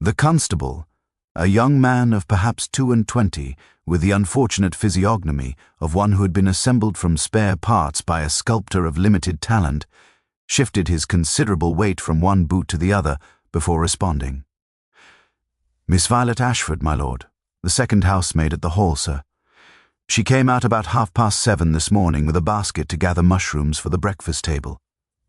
The constable, a young man of perhaps 22, with the unfortunate physiognomy of one who had been assembled from spare parts by a sculptor of limited talent, shifted his considerable weight from one boot to the other before responding. "Miss Violet Ashford, my lord, the second housemaid at the Hall, sir. She came out about 7:30 this morning with a basket to gather mushrooms for the breakfast table.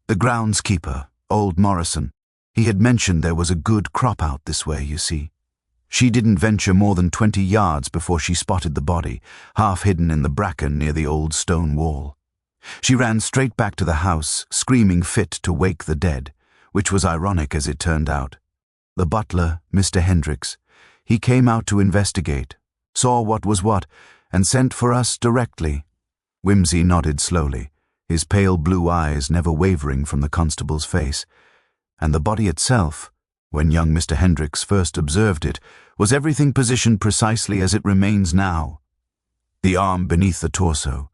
The groundskeeper, old Morrison, he had mentioned there was a good crop out this way, you see. She didn't venture more than 20 yards before she spotted the body, half hidden in the bracken near the old stone wall. She ran straight back to the house, screaming fit to wake the dead, which was ironic as it turned out. The butler, Mr. Hendricks, he came out to investigate, saw what was what, and sent for us directly." Whimsy nodded slowly, his pale blue eyes never wavering from the constable's face. "And the body itself, when young Mr. Hendricks first observed it, was everything positioned precisely as it remains now. The arm beneath the torso,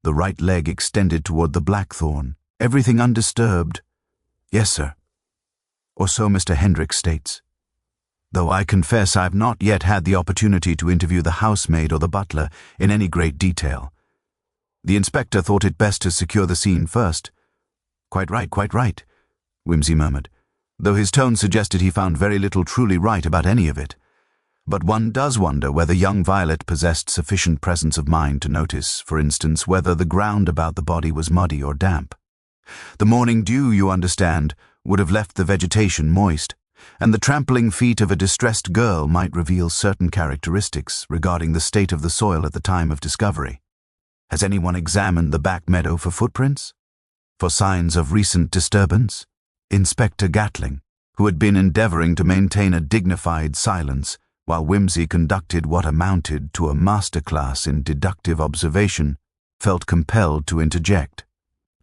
the right leg extended toward the blackthorn, everything undisturbed. Yes, sir. Or so Mr. Hendricks states. Though I confess I've not yet had the opportunity to interview the housemaid or the butler in any great detail. The inspector thought it best to secure the scene first." Quite right, Whimsy murmured, though his tone suggested he found very little truly right about any of it. But one does wonder whether young Violet possessed sufficient presence of mind to notice, for instance, whether the ground about the body was muddy or damp. The morning dew, you understand, would have left the vegetation moist, and the trampling feet of a distressed girl might reveal certain characteristics regarding the state of the soil at the time of discovery. Has anyone examined the Back Meadow for footprints? For signs of recent disturbance? Inspector Gatling, who had been endeavoring to maintain a dignified silence while Whimsy conducted what amounted to a masterclass in deductive observation, felt compelled to interject.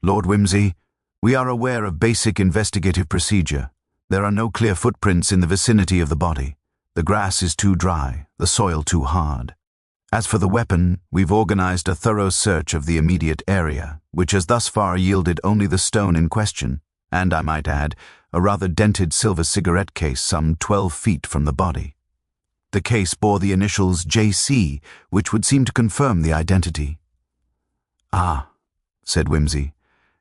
"Lord Whimsy, we are aware of basic investigative procedure. There are no clear footprints in the vicinity of the body. The grass is too dry, the soil too hard. As for the weapon, we've organized a thorough search of the immediate area, which has thus far yielded only the stone in question, and, I might add, a rather dented silver cigarette case some 12 feet from the body. The case bore the initials JC, which would seem to confirm the identity." "Ah," said Whimsy,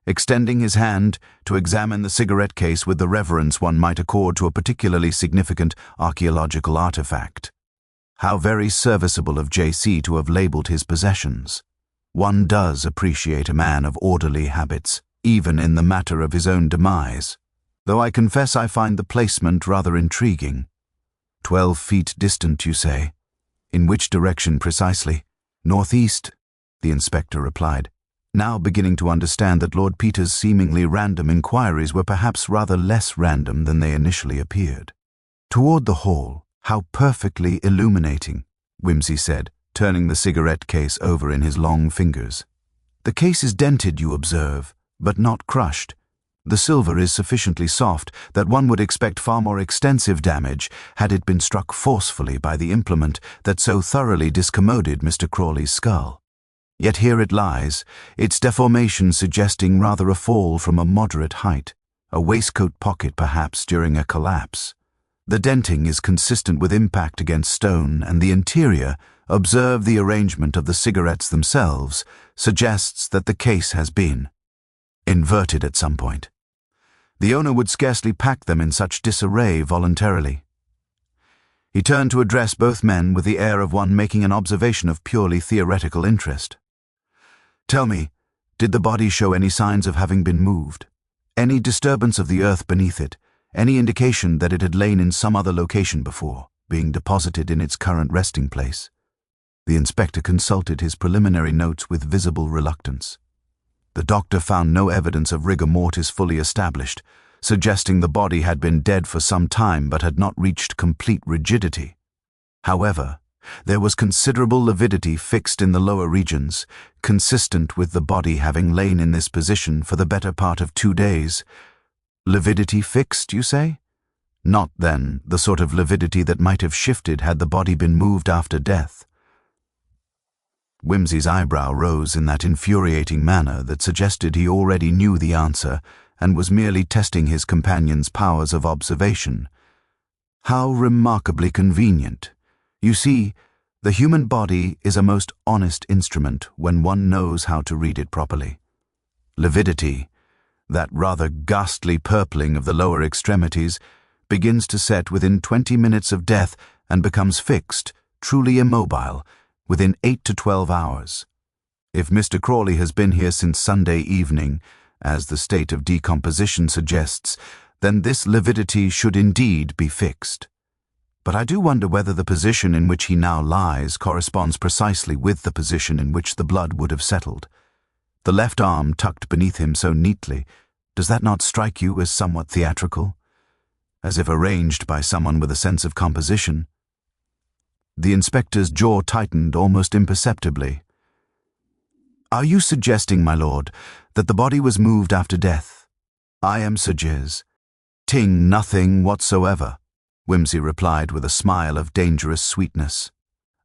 extending his hand to examine the cigarette case with the reverence one might accord to a particularly significant archaeological artifact. How very serviceable of JC to have labeled his possessions. One does appreciate a man of orderly habits, even in the matter of his own demise, though I confess I find the placement rather intriguing. 12 feet distant, you say? In which direction precisely? Northeast, the inspector replied, now beginning to understand that Lord Peter's seemingly random inquiries were perhaps rather less random than they initially appeared. "Toward the hall, how perfectly illuminating," Whimsy said, turning the cigarette case over in his long fingers. "The case is dented, you observe, but not crushed. The silver is sufficiently soft that one would expect far more extensive damage had it been struck forcefully by the implement that so thoroughly discommoded Mr. Crawley's skull. Yet here it lies, its deformation suggesting rather a fall from a moderate height, a waistcoat pocket perhaps during a collapse. The denting is consistent with impact against stone, and the interior, observe the arrangement of the cigarettes themselves, suggests that the case has been inverted at some point. The owner would scarcely pack them in such disarray voluntarily." He turned to address both men with the air of one making an observation of purely theoretical interest. "Tell me, did the body show any signs of having been moved? Any disturbance of the earth beneath it? Any indication that it had lain in some other location before, being deposited in its current resting place?" The inspector consulted his preliminary notes with visible reluctance. The doctor found no evidence of rigor mortis fully established, suggesting the body had been dead for some time but had not reached complete rigidity. However, there was considerable lividity fixed in the lower regions, consistent with the body having lain in this position for the better part of 2 days. Lividity fixed, you say? Not, then, the sort of lividity that might have shifted had the body been moved after death. Whimsy's eyebrow rose in that infuriating manner that suggested he already knew the answer and was merely testing his companion's powers of observation. How remarkably convenient. You see, the human body is a most honest instrument when one knows how to read it properly. Lividity, that rather ghastly purpling of the lower extremities, begins to set within 20 minutes of death and becomes fixed, truly immobile, within 8 to 12 hours. If Mr. Crawley has been here since Sunday evening, as the state of decomposition suggests, then this lividity should indeed be fixed. But I do wonder whether the position in which he now lies corresponds precisely with the position in which the blood would have settled. The left arm tucked beneath him so neatly, does that not strike you as somewhat theatrical? As if arranged by someone with a sense of composition? The inspector's jaw tightened almost imperceptibly. Are you suggesting, my lord, that the body was moved after death? I am suggesting nothing whatsoever, Whimsy replied with a smile of dangerous sweetness.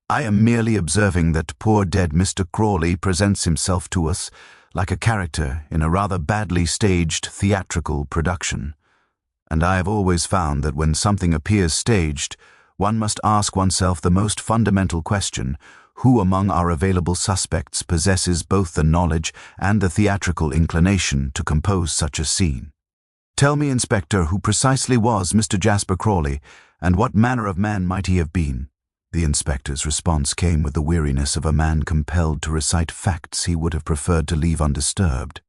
I am merely observing that poor dead Mr. Crawley presents himself to us like a character in a rather badly staged theatrical production. And I have always found that when something appears staged, one must ask oneself the most fundamental question: who among our available suspects possesses both the knowledge and the theatrical inclination to compose such a scene? Tell me, Inspector, who precisely was Mr. Jasper Crawley, and what manner of man might he have been? The inspector's response came with the weariness of a man compelled to recite facts he would have preferred to leave undisturbed.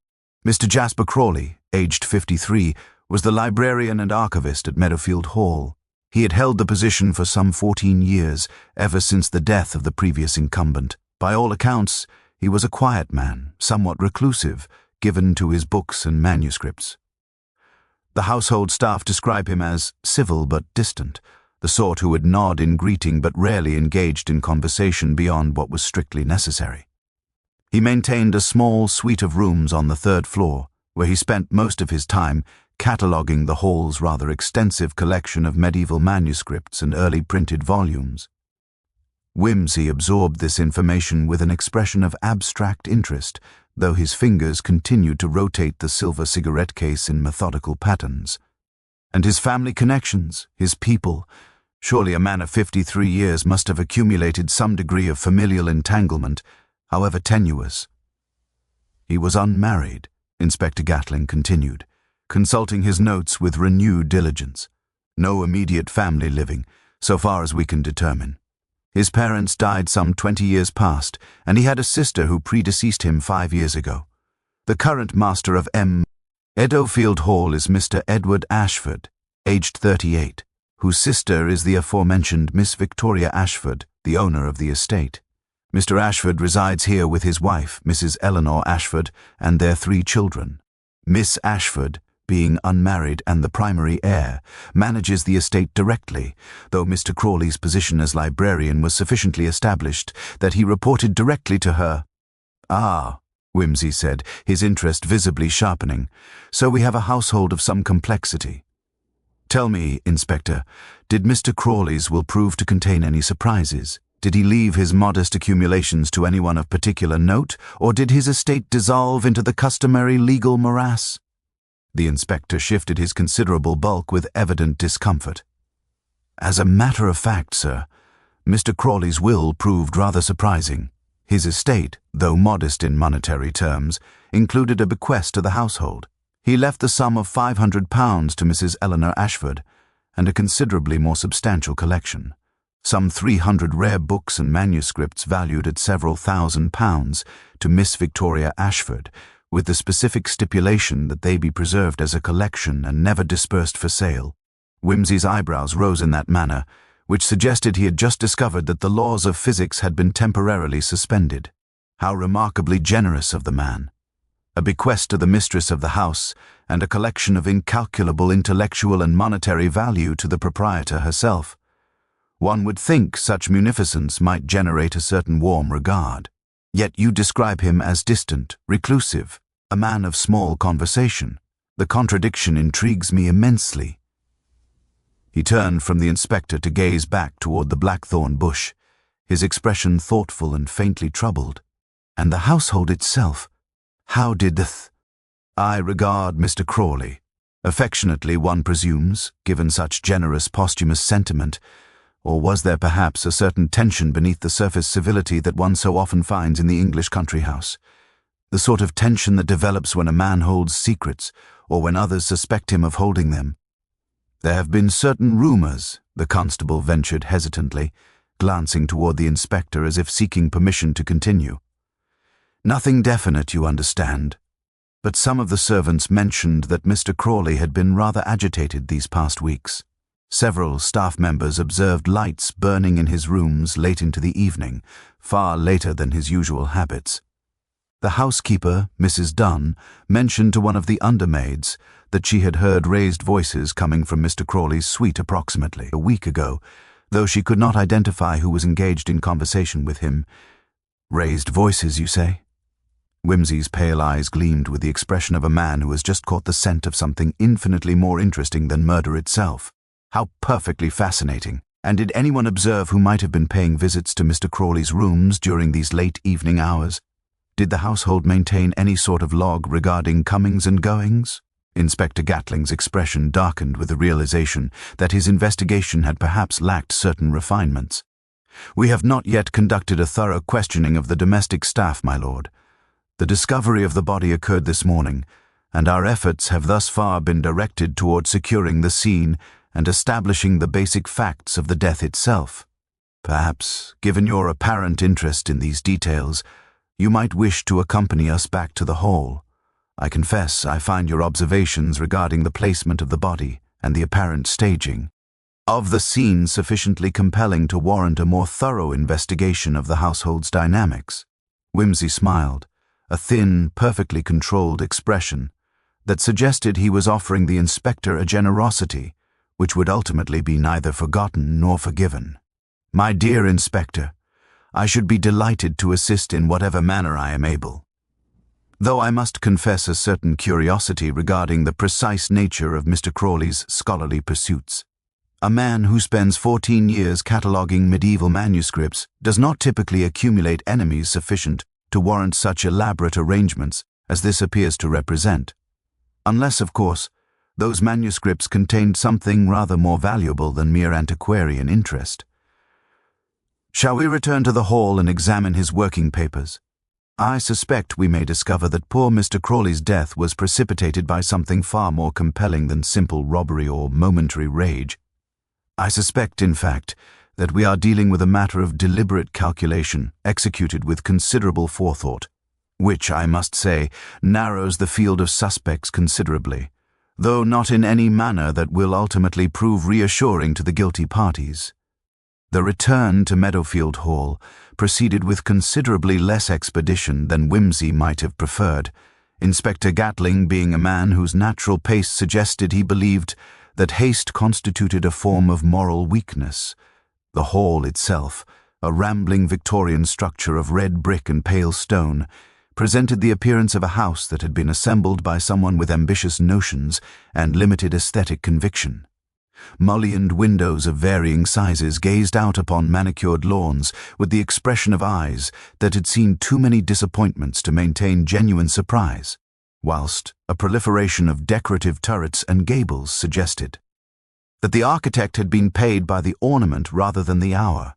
Mr. Jasper Crawley, aged 53, was the librarian and archivist at Meadowfield Hall. He had held the position for some 14 years, ever since the death of the previous incumbent. By all accounts, he was a quiet man, somewhat reclusive, given to his books and manuscripts. The household staff describe him as civil but distant, the sort who would nod in greeting but rarely engaged in conversation beyond what was strictly necessary. He maintained a small suite of rooms on the 3rd floor, where he spent most of his time cataloguing the hall's rather extensive collection of medieval manuscripts and early printed volumes. Whimsy absorbed this information with an expression of abstract interest, though his fingers continued to rotate the silver cigarette case in methodical patterns. And his family connections, his people. Surely a man of 53 years must have accumulated some degree of familial entanglement, however tenuous. He was unmarried, Inspector Gatling continued, consulting his notes with renewed diligence. No immediate family living, so far as we can determine. His parents died some 20 years past, and he had a sister who predeceased him 5 years ago. The current master of Meadowfield Hall is Mr. Edward Ashford, aged 38, whose sister is the aforementioned Miss Victoria Ashford, the owner of the estate. Mr. Ashford resides here with his wife, Mrs. Eleanor Ashford, and their 3 children. Miss Ashford, being unmarried and the primary heir, manages the estate directly, though Mr. Crawley's position as librarian was sufficiently established that he reported directly to her. Ah, Whimsy said, his interest visibly sharpening. So we have a household of some complexity. Tell me, Inspector, did Mr. Crawley's will prove to contain any surprises? Did he leave his modest accumulations to anyone of particular note, or did his estate dissolve into the customary legal morass? The inspector shifted his considerable bulk with evident discomfort. As a matter of fact, sir, Mr. Crawley's will proved rather surprising. His estate, though modest in monetary terms, included a bequest to the household. He left the sum of £500 to Mrs. Eleanor Ashford, and a considerably more substantial collection. Some 300 rare books and manuscripts valued at several £1,000s to Miss Victoria Ashford, with the specific stipulation that they be preserved as a collection and never dispersed for sale. Whimsy's eyebrows rose in that manner, which suggested he had just discovered that the laws of physics had been temporarily suspended. How remarkably generous of the man! A bequest to the mistress of the house, and a collection of incalculable intellectual and monetary value to the proprietor herself. One would think such munificence might generate a certain warm regard. Yet you describe him as distant, reclusive, a man of small conversation. The contradiction intrigues me immensely. He turned from the inspector to gaze back toward the blackthorn bush, his expression thoughtful and faintly troubled. And the household itself, how did I regard Mr. Crawley, Affectionately, one presumes, given such generous posthumous sentiment, or was there perhaps a certain tension beneath the surface civility that one so often finds in the English country house? The sort of tension that develops when a man holds secrets, or when others suspect him of holding them. There have been certain rumors, the constable ventured hesitantly, glancing toward the inspector as if seeking permission to continue. Nothing definite, you understand, but some of the servants mentioned that Mr. Crawley had been rather agitated these past weeks. Several staff members observed lights burning in his rooms late into the evening, far later than his usual habits. The housekeeper, Mrs. Dunn, mentioned to one of the undermaids that she had heard raised voices coming from Mr. Crawley's suite approximately a week ago, though she could not identify who was engaged in conversation with him. Raised voices, you say? Whimsy's pale eyes gleamed with the expression of a man who has just caught the scent of something infinitely more interesting than murder itself. How perfectly fascinating! And did anyone observe who might have been paying visits to Mr. Crawley's rooms during these late evening hours? Did the household maintain any sort of log regarding comings and goings? Inspector Gatling's expression darkened with the realization that his investigation had perhaps lacked certain refinements. We have not yet conducted a thorough questioning of the domestic staff, my lord. The discovery of the body occurred this morning, and our efforts have thus far been directed toward securing the scene and establishing the basic facts of the death itself. Perhaps, given your apparent interest in these details, you might wish to accompany us back to the hall. I confess I find your observations regarding the placement of the body and the apparent staging of the scene sufficiently compelling to warrant a more thorough investigation of the household's dynamics. Whimsy smiled, a thin, perfectly controlled expression that suggested he was offering the inspector a generosity which would ultimately be neither forgotten nor forgiven. My dear inspector, I should be delighted to assist in whatever manner I am able, though I must confess a certain curiosity regarding the precise nature of Mr. Crawley's scholarly pursuits. A man who spends 14 years cataloguing medieval manuscripts does not typically accumulate enemies sufficient to warrant such elaborate arrangements as this appears to represent, unless, of course, those manuscripts contained something rather more valuable than mere antiquarian interest. Shall we return to the hall and examine his working papers? I suspect we may discover that poor Mr. Crawley's death was precipitated by something far more compelling than simple robbery or momentary rage. I suspect, in fact, that we are dealing with a matter of deliberate calculation executed with considerable forethought, which, I must say, narrows the field of suspects considerably, though not in any manner that will ultimately prove reassuring to the guilty parties. The return to Meadowfield Hall proceeded with considerably less expedition than Whimsy might have preferred, Inspector Gatling being a man whose natural pace suggested he believed that haste constituted a form of moral weakness. The hall itself, a rambling Victorian structure of red brick and pale stone, presented the appearance of a house that had been assembled by someone with ambitious notions and limited aesthetic conviction. Mullioned windows of varying sizes gazed out upon manicured lawns with the expression of eyes that had seen too many disappointments to maintain genuine surprise, whilst a proliferation of decorative turrets and gables suggested that the architect had been paid by the ornament rather than the hour.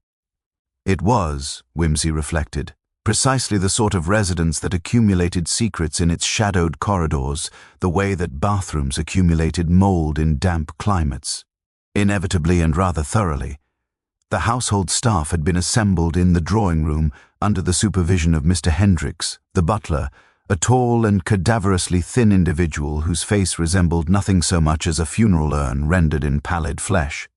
It was, Whimsy reflected, precisely the sort of residence that accumulated secrets in its shadowed corridors, the way that bathrooms accumulated mold in damp climates. Inevitably and rather thoroughly, the household staff had been assembled in the drawing room under the supervision of Mr. Hendricks, the butler, a tall and cadaverously thin individual whose face resembled nothing so much as a funeral urn rendered in pallid flesh.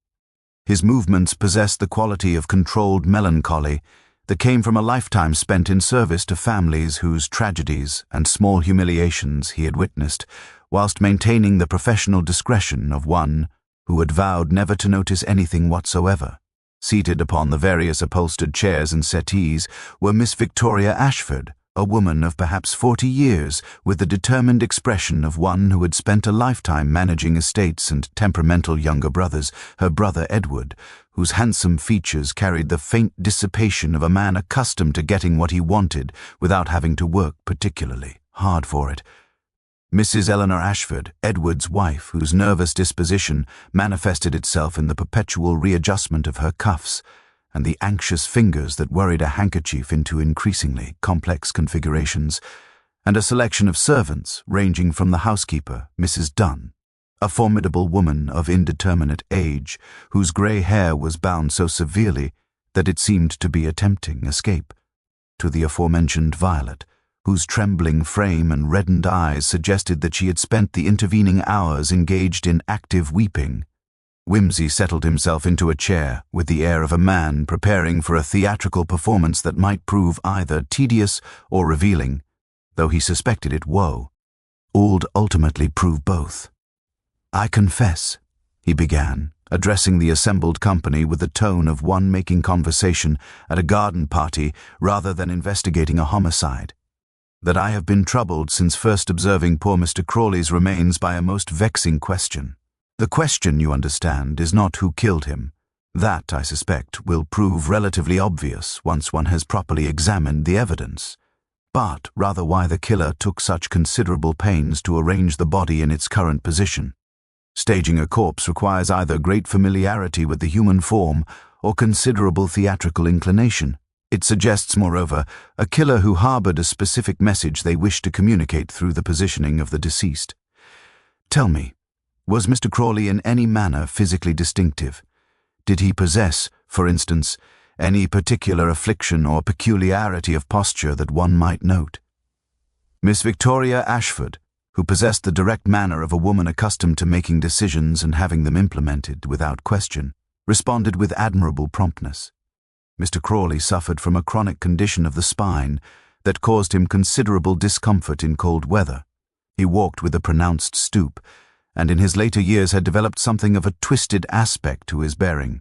His movements possessed the quality of controlled melancholy that came from a lifetime spent in service to families whose tragedies and small humiliations he had witnessed, whilst maintaining the professional discretion of one who had vowed never to notice anything whatsoever. Seated upon the various upholstered chairs and settees were Miss Victoria Ashford, a woman of perhaps 40 years, with the determined expression of one who had spent a lifetime managing estates and temperamental younger brothers, her brother Edward, whose handsome features carried the faint dissipation of a man accustomed to getting what he wanted without having to work particularly hard for it. Mrs. Eleanor Ashford, Edward's wife, whose nervous disposition manifested itself in the perpetual readjustment of her cuffs and the anxious fingers that worried a handkerchief into increasingly complex configurations, and a selection of servants ranging from the housekeeper, Mrs. Dunn, a formidable woman of indeterminate age, whose grey hair was bound so severely that it seemed to be attempting escape, to the aforementioned Violet, whose trembling frame and reddened eyes suggested that she had spent the intervening hours engaged in active weeping. Whimsy settled himself into a chair with the air of a man preparing for a theatrical performance that might prove either tedious or revealing, though he suspected it would ultimately prove both. "I confess," he began, addressing the assembled company with the tone of one making conversation at a garden party rather than investigating a homicide, "that I have been troubled since first observing poor Mr. Crawley's remains by a most vexing question. The question, you understand, is not who killed him. That, I suspect, will prove relatively obvious once one has properly examined the evidence, but rather why the killer took such considerable pains to arrange the body in its current position. Staging a corpse requires either great familiarity with the human form or considerable theatrical inclination. It suggests, moreover, a killer who harbored a specific message they wished to communicate through the positioning of the deceased. Tell me, was Mr. Crawley in any manner physically distinctive? Did he possess, for instance, any particular affliction or peculiarity of posture that one might note?" Miss Victoria Ashford, who possessed the direct manner of a woman accustomed to making decisions and having them implemented without question, responded with admirable promptness. Mr. Crawley suffered from a chronic condition of the spine that caused him considerable discomfort in cold weather. He walked with a pronounced stoop, and in his later years had developed something of a twisted aspect to his bearing.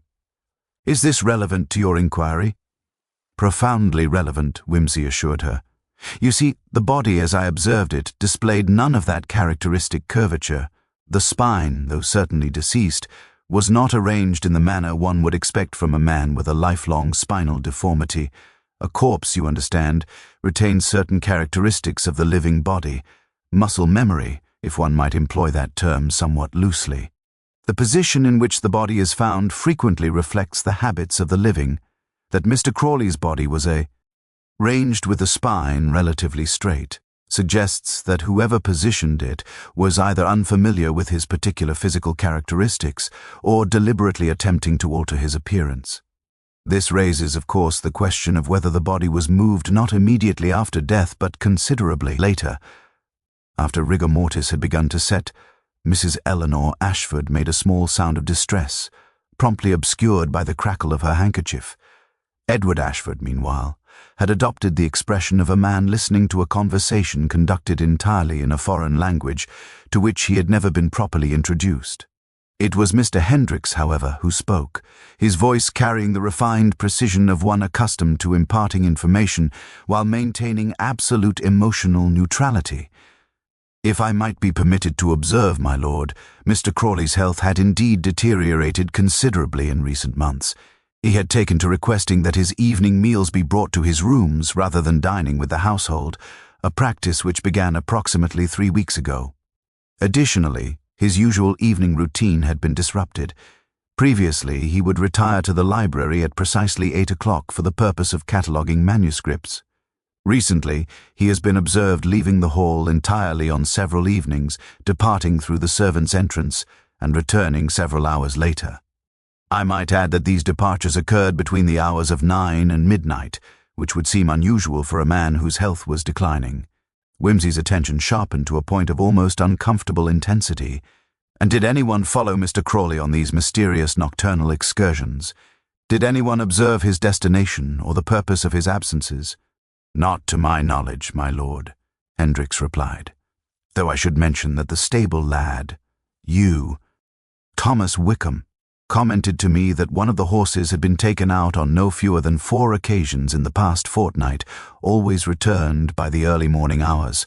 "Is this relevant to your inquiry?" "Profoundly relevant," Whimsy assured her. "You see, the body, as I observed it, displayed none of that characteristic curvature. The spine, though certainly deceased, was not arranged in the manner one would expect from a man with a lifelong spinal deformity. A corpse, you understand, retains certain characteristics of the living body, muscle memory, if one might employ that term somewhat loosely. The position in which the body is found frequently reflects the habits of the living. That Mr. Crawley's body was ranged with the spine relatively straight suggests that whoever positioned it was either unfamiliar with his particular physical characteristics or deliberately attempting to alter his appearance. This raises, of course, the question of whether the body was moved not immediately after death but considerably later. After rigor mortis had begun to set, Mrs. Eleanor Ashford made a small sound of distress, promptly obscured by the crackle of her handkerchief. Edward Ashford, meanwhile, had adopted the expression of a man listening to a conversation conducted entirely in a foreign language to which he had never been properly introduced. It was Mr. Hendricks, however, who spoke, his voice carrying the refined precision of one accustomed to imparting information while maintaining absolute emotional neutrality. "If I might be permitted to observe, my lord, Mr. Crawley's health had indeed deteriorated considerably in recent months. He had taken to requesting that his evening meals be brought to his rooms rather than dining with the household, a practice which began approximately 3 weeks ago. Additionally, his usual evening routine had been disrupted. Previously, he would retire to the library at precisely 8 o'clock for the purpose of cataloguing manuscripts. Recently, he has been observed leaving the hall entirely on several evenings, departing through the servants' entrance and returning several hours later. I might add that these departures occurred between the hours of 9 and midnight, which would seem unusual for a man whose health was declining." Whimsy's attention sharpened to a point of almost uncomfortable intensity. "And did anyone follow Mr. Crawley on these mysterious nocturnal excursions? Did anyone observe his destination or the purpose of his absences?" "Not to my knowledge, my lord," Hendricks replied. "Though I should mention that the stable lad, Thomas Wickham, commented to me that one of the horses had been taken out on no fewer than 4 occasions in the past fortnight, always returned by the early morning hours.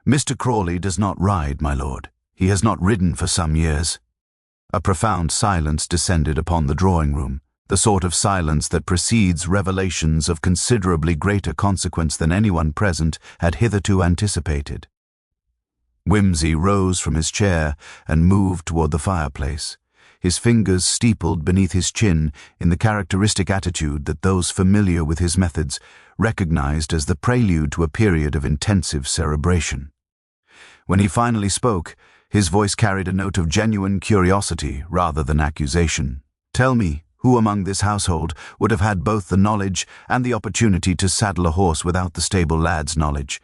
Mr. Crawley does not ride, my lord. He has not ridden for some years." A profound silence descended upon the drawing-room, the sort of silence that precedes revelations of considerably greater consequence than anyone present had hitherto anticipated. Whimsy rose from his chair and moved toward the fireplace, his fingers steepled beneath his chin in the characteristic attitude that those familiar with his methods recognized as the prelude to a period of intensive cerebration. When he finally spoke, his voice carried a note of genuine curiosity rather than accusation. "Tell me, who among this household would have had both the knowledge and the opportunity to saddle a horse without the stable lad's knowledge?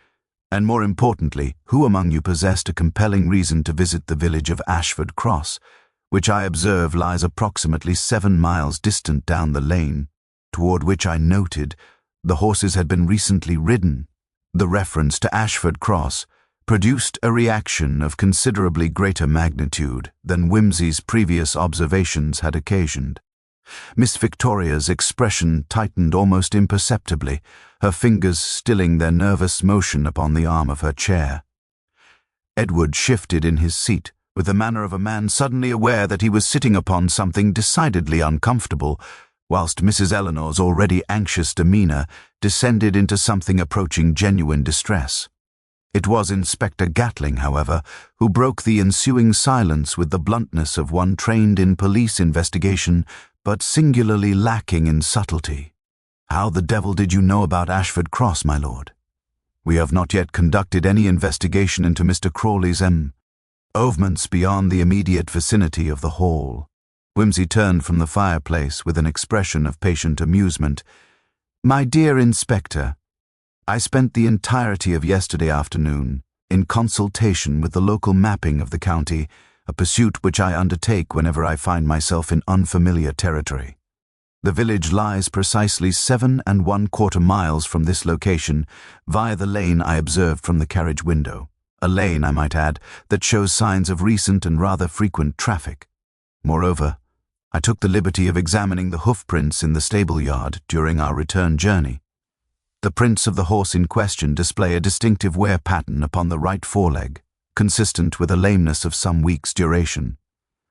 And more importantly, who among you possessed a compelling reason to visit the village of Ashford Cross, which I observe lies approximately 7 miles distant down the lane, toward which I noted the horses had been recently ridden?" The reference to Ashford Cross produced a reaction of considerably greater magnitude than Whimsy's previous observations had occasioned. Miss Victoria's expression tightened almost imperceptibly, her fingers stilling their nervous motion upon the arm of her chair. Edward shifted in his seat, with the manner of a man suddenly aware that he was sitting upon something decidedly uncomfortable, whilst Mrs. Eleanor's already anxious demeanour descended into something approaching genuine distress. It was Inspector Gatling, however, who broke the ensuing silence with the bluntness of one trained in police investigation, but singularly lacking in subtlety. "How the devil did you know about Ashford Cross, my lord? We have not yet conducted any investigation into Mr. Crawley's movements beyond the immediate vicinity of the hall." Whimsy turned from the fireplace with an expression of patient amusement. "My dear Inspector, I spent the entirety of yesterday afternoon in consultation with the local mapping of the county, a pursuit which I undertake whenever I find myself in unfamiliar territory. The village lies precisely 7¼ miles from this location via the lane I observed from the carriage window. A lane, I might add, that shows signs of recent and rather frequent traffic. Moreover, I took the liberty of examining the hoof prints in the stable yard during our return journey. The prints of the horse in question display a distinctive wear pattern upon the right foreleg, consistent with a lameness of some weeks' duration.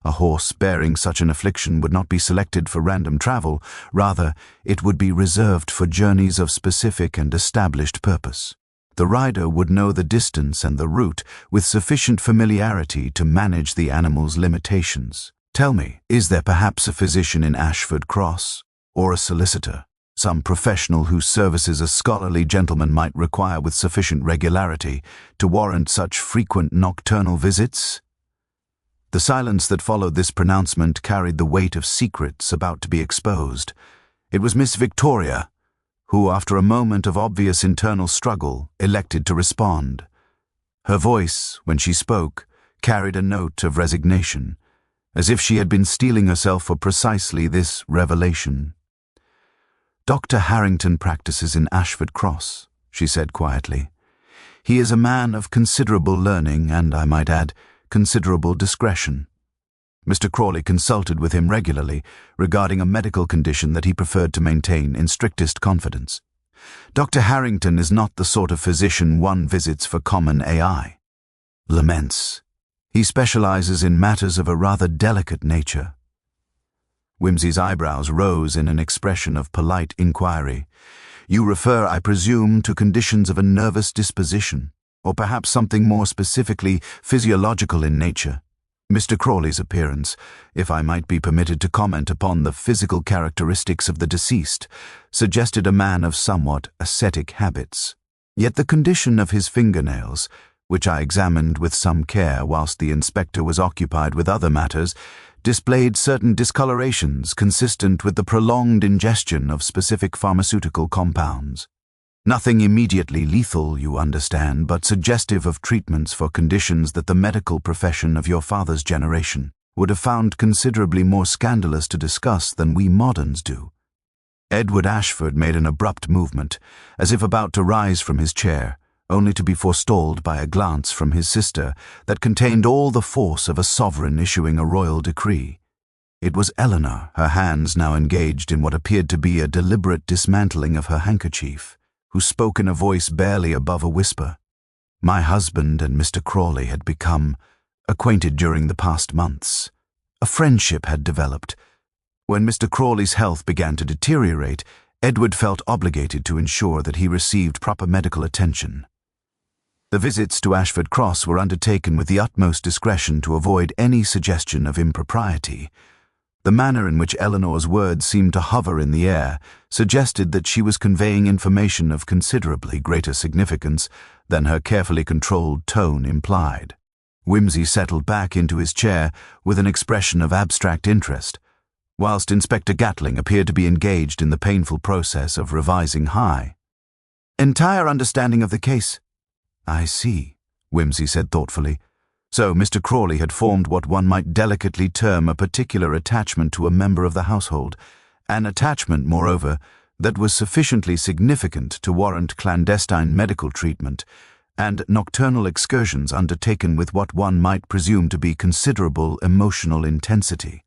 A horse bearing such an affliction would not be selected for random travel, rather, it would be reserved for journeys of specific and established purpose. The rider would know the distance and the route with sufficient familiarity to manage the animal's limitations. Tell me, is there perhaps a physician in Ashford Cross, or a solicitor, some professional whose services a scholarly gentleman might require with sufficient regularity to warrant such frequent nocturnal visits?" The silence that followed this pronouncement carried the weight of secrets about to be exposed. It was Miss Victoria who, after a moment of obvious internal struggle, elected to respond. Her voice, when she spoke, carried a note of resignation, as if she had been steeling herself for precisely this revelation. "Dr. Harrington practices in Ashford Cross," she said quietly. "He is a man of considerable learning and, I might add, considerable discretion. Mr. Crawley consulted with him regularly regarding a medical condition that he preferred to maintain in strictest confidence. Dr. Harrington is not the sort of physician one visits for common AI. Laments. He specializes in matters of a rather delicate nature." Whimsy's eyebrows rose in an expression of polite inquiry. "You refer, I presume, to conditions of a nervous disposition, or perhaps something more specifically physiological in nature. Mr. Crawley's appearance, if I might be permitted to comment upon the physical characteristics of the deceased, suggested a man of somewhat ascetic habits. Yet the condition of his fingernails, which I examined with some care whilst the inspector was occupied with other matters, displayed certain discolorations consistent with the prolonged ingestion of specific pharmaceutical compounds. Nothing immediately lethal, you understand, but suggestive of treatments for conditions that the medical profession of your father's generation would have found considerably more scandalous to discuss than we moderns do." Edward Ashford made an abrupt movement, as if about to rise from his chair, only to be forestalled by a glance from his sister that contained all the force of a sovereign issuing a royal decree. It was Eleanor, her hands now engaged in what appeared to be a deliberate dismantling of her handkerchief, who spoke in a voice barely above a whisper. "My husband and Mr. Crawley had become acquainted during the past months. A friendship had developed. When Mr. Crawley's health began to deteriorate, Edward felt obligated to ensure that he received proper medical attention. The visits to Ashford Cross were undertaken with the utmost discretion to avoid any suggestion of impropriety. The manner in which Eleanor's words seemed to hover in the air suggested that she was conveying information of considerably greater significance than her carefully controlled tone implied. Whimsy settled back into his chair with an expression of abstract interest, whilst Inspector Gatling appeared to be engaged in the painful process of revising high. "Entire understanding of the case." "I see," Whimsy said thoughtfully. So Mr. Crawley had formed what one might delicately term a particular attachment to a member of the household, an attachment, moreover, that was sufficiently significant to warrant clandestine medical treatment and nocturnal excursions undertaken with what one might presume to be considerable emotional intensity.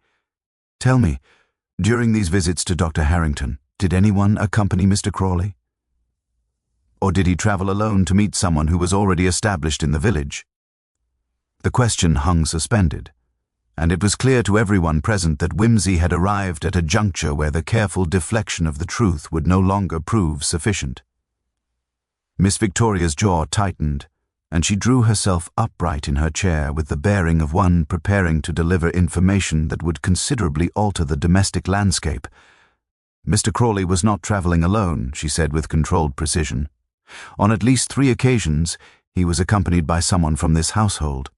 "Tell me, during these visits to Dr. Harrington, did anyone accompany Mr. Crawley? Or did he travel alone to meet someone who was already established in the village?" The question hung suspended, and it was clear to everyone present that Whimsy had arrived at a juncture where the careful deflection of the truth would no longer prove sufficient. Miss Victoria's jaw tightened, and she drew herself upright in her chair with the bearing of one preparing to deliver information that would considerably alter the domestic landscape. "Mr. Crawley was not traveling alone," she said with controlled precision. "On at least 3 occasions, he was accompanied by someone from this household.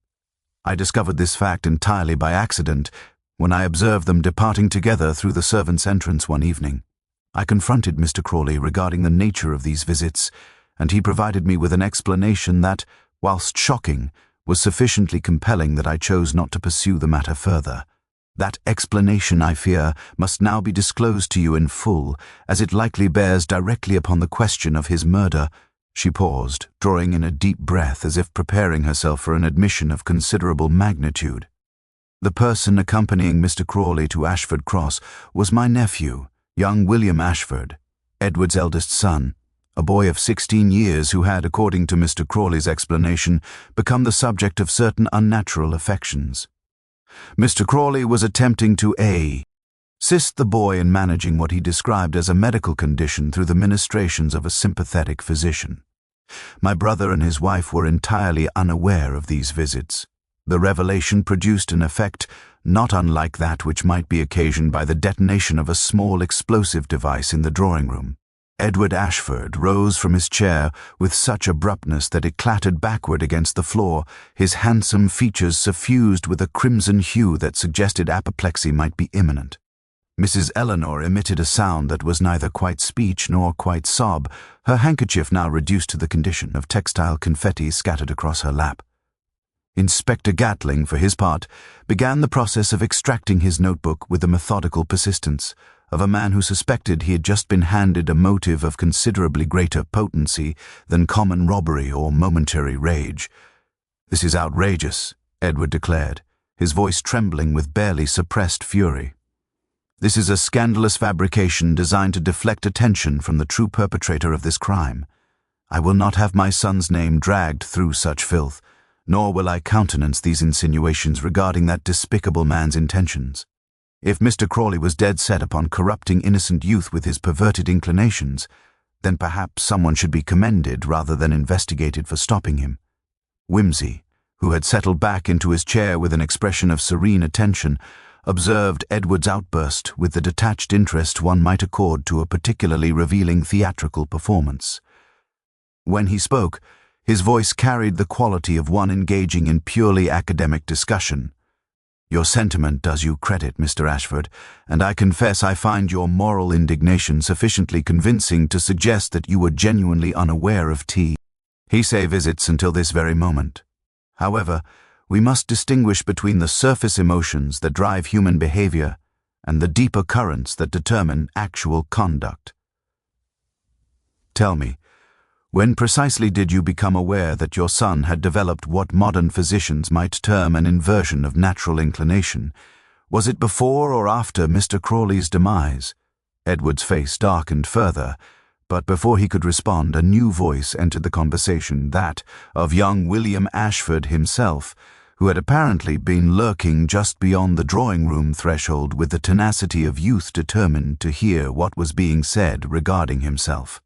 I discovered this fact entirely by accident when I observed them departing together through the servants' entrance one evening. I confronted Mr. Crawley regarding the nature of these visits, and he provided me with an explanation that, whilst shocking, was sufficiently compelling that I chose not to pursue the matter further. That explanation, I fear, must now be disclosed to you in full, as it likely bears directly upon the question of his murder." She paused, drawing in a deep breath as if preparing herself for an admission of considerable magnitude. "The person accompanying Mr. Crawley to Ashford Cross was my nephew, young William Ashford, Edward's eldest son, a boy of 16 years who had, according to Mr. Crawley's explanation, become the subject of certain unnatural affections. Mr. Crawley was attempting to assist the boy in managing what he described as a medical condition through the ministrations of a sympathetic physician. My brother and his wife were entirely unaware of these visits. The revelation produced an effect not unlike that which might be occasioned by the detonation of a small explosive device in the drawing-room. Edward Ashford rose from his chair with such abruptness that it clattered backward against the floor, his handsome features suffused with a crimson hue that suggested apoplexy might be imminent. Mrs. Eleanor emitted a sound that was neither quite speech nor quite sob, her handkerchief now reduced to the condition of textile confetti scattered across her lap. Inspector Gatling, for his part, began the process of extracting his notebook with the methodical persistence of a man who suspected he had just been handed a motive of considerably greater potency than common robbery or momentary rage. "This is outrageous," Edward declared, his voice trembling with barely suppressed fury. "This is a scandalous fabrication designed to deflect attention from the true perpetrator of this crime. I will not have my son's name dragged through such filth, nor will I countenance these insinuations regarding that despicable man's intentions. If Mr. Crawley was dead set upon corrupting innocent youth with his perverted inclinations, then perhaps someone should be commended rather than investigated for stopping him." Whimsy, who had settled back into his chair with an expression of serene attention, observed Edward's outburst with the detached interest one might accord to a particularly revealing theatrical performance. When he spoke, his voice carried the quality of one engaging in purely academic discussion. "Your sentiment does you credit, Mr. Ashford, and I confess I find your moral indignation sufficiently convincing to suggest that you were genuinely unaware of his visits until this very moment. However, we must distinguish between the surface emotions that drive human behavior and the deeper currents that determine actual conduct. Tell me, when precisely did you become aware that your son had developed what modern physicians might term an inversion of natural inclination? Was it before or after Mr. Crawley's demise?" Edward's face darkened further, but before he could respond, a new voice entered the conversation, that of young William Ashford himself, who had apparently been lurking just beyond the drawing-room threshold with the tenacity of youth determined to hear what was being said regarding himself.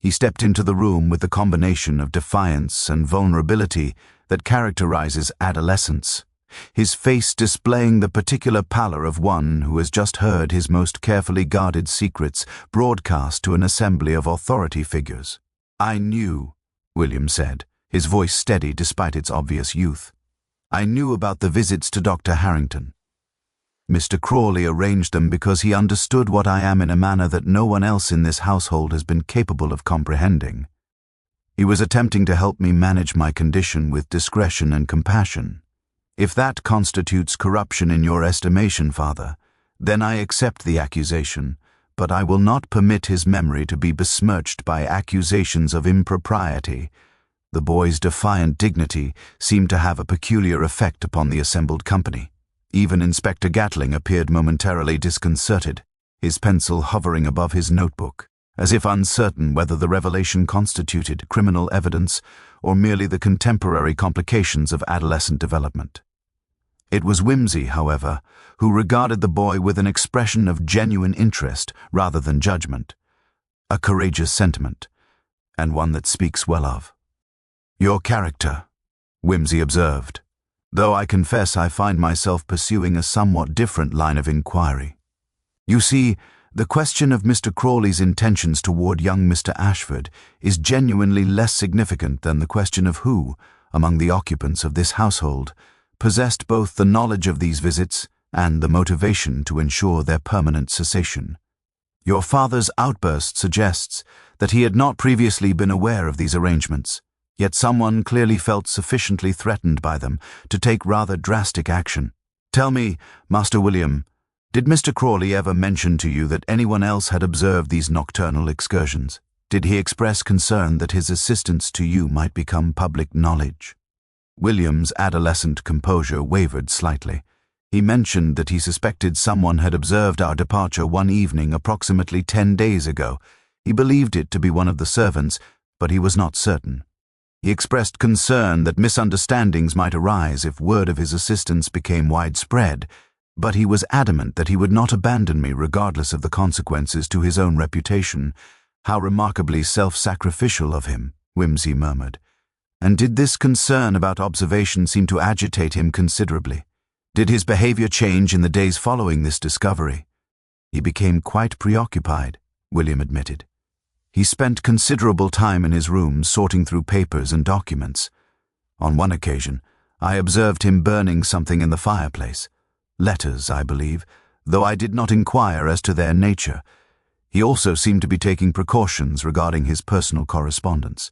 He stepped into the room with the combination of defiance and vulnerability that characterizes adolescence, his face displaying the particular pallor of one who has just heard his most carefully guarded secrets broadcast to an assembly of authority figures. "I knew," William said, his voice steady despite its obvious youth. "I knew about the visits to Dr. Harrington. Mr. Crawley arranged them because he understood what I am in a manner that no one else in this household has been capable of comprehending. He was attempting to help me manage my condition with discretion and compassion. If that constitutes corruption in your estimation, Father, then I accept the accusation, but I will not permit his memory to be besmirched by accusations of impropriety." The boy's defiant dignity seemed to have a peculiar effect upon the assembled company. Even Inspector Gatling appeared momentarily disconcerted, his pencil hovering above his notebook, as if uncertain whether the revelation constituted criminal evidence or merely the contemporary complications of adolescent development. It was Whimsy, however, who regarded the boy with an expression of genuine interest rather than judgment, a courageous sentiment, and one that speaks well of. "Your character," Whimsy observed, "though I confess I find myself pursuing a somewhat different line of inquiry. You see, the question of Mr. Crawley's intentions toward young Mr. Ashford is genuinely less significant than the question of who, among the occupants of this household, possessed both the knowledge of these visits and the motivation to ensure their permanent cessation. Your father's outburst suggests that he had not previously been aware of these arrangements, yet someone clearly felt sufficiently threatened by them to take rather drastic action. Tell me, Master William, did Mr. Crawley ever mention to you that anyone else had observed these nocturnal excursions? Did he express concern that his assistance to you might become public knowledge?" William's adolescent composure wavered slightly. He mentioned that he suspected someone had observed our departure one evening approximately 10 days ago. He believed it to be one of the servants, but he was not certain. He expressed concern that misunderstandings might arise if word of his assistance became widespread, but he was adamant that he would not abandon me regardless of the consequences to his own reputation. "How remarkably self-sacrificial of him," Whimsy murmured. "And did this concern about observation seem to agitate him considerably? Did his behavior change in the days following this discovery?" "He became quite preoccupied," William admitted. "He spent considerable time in his room sorting through papers and documents. On one occasion, I observed him burning something in the fireplace. Letters, I believe, though I did not inquire as to their nature. He also seemed to be taking precautions regarding his personal correspondence.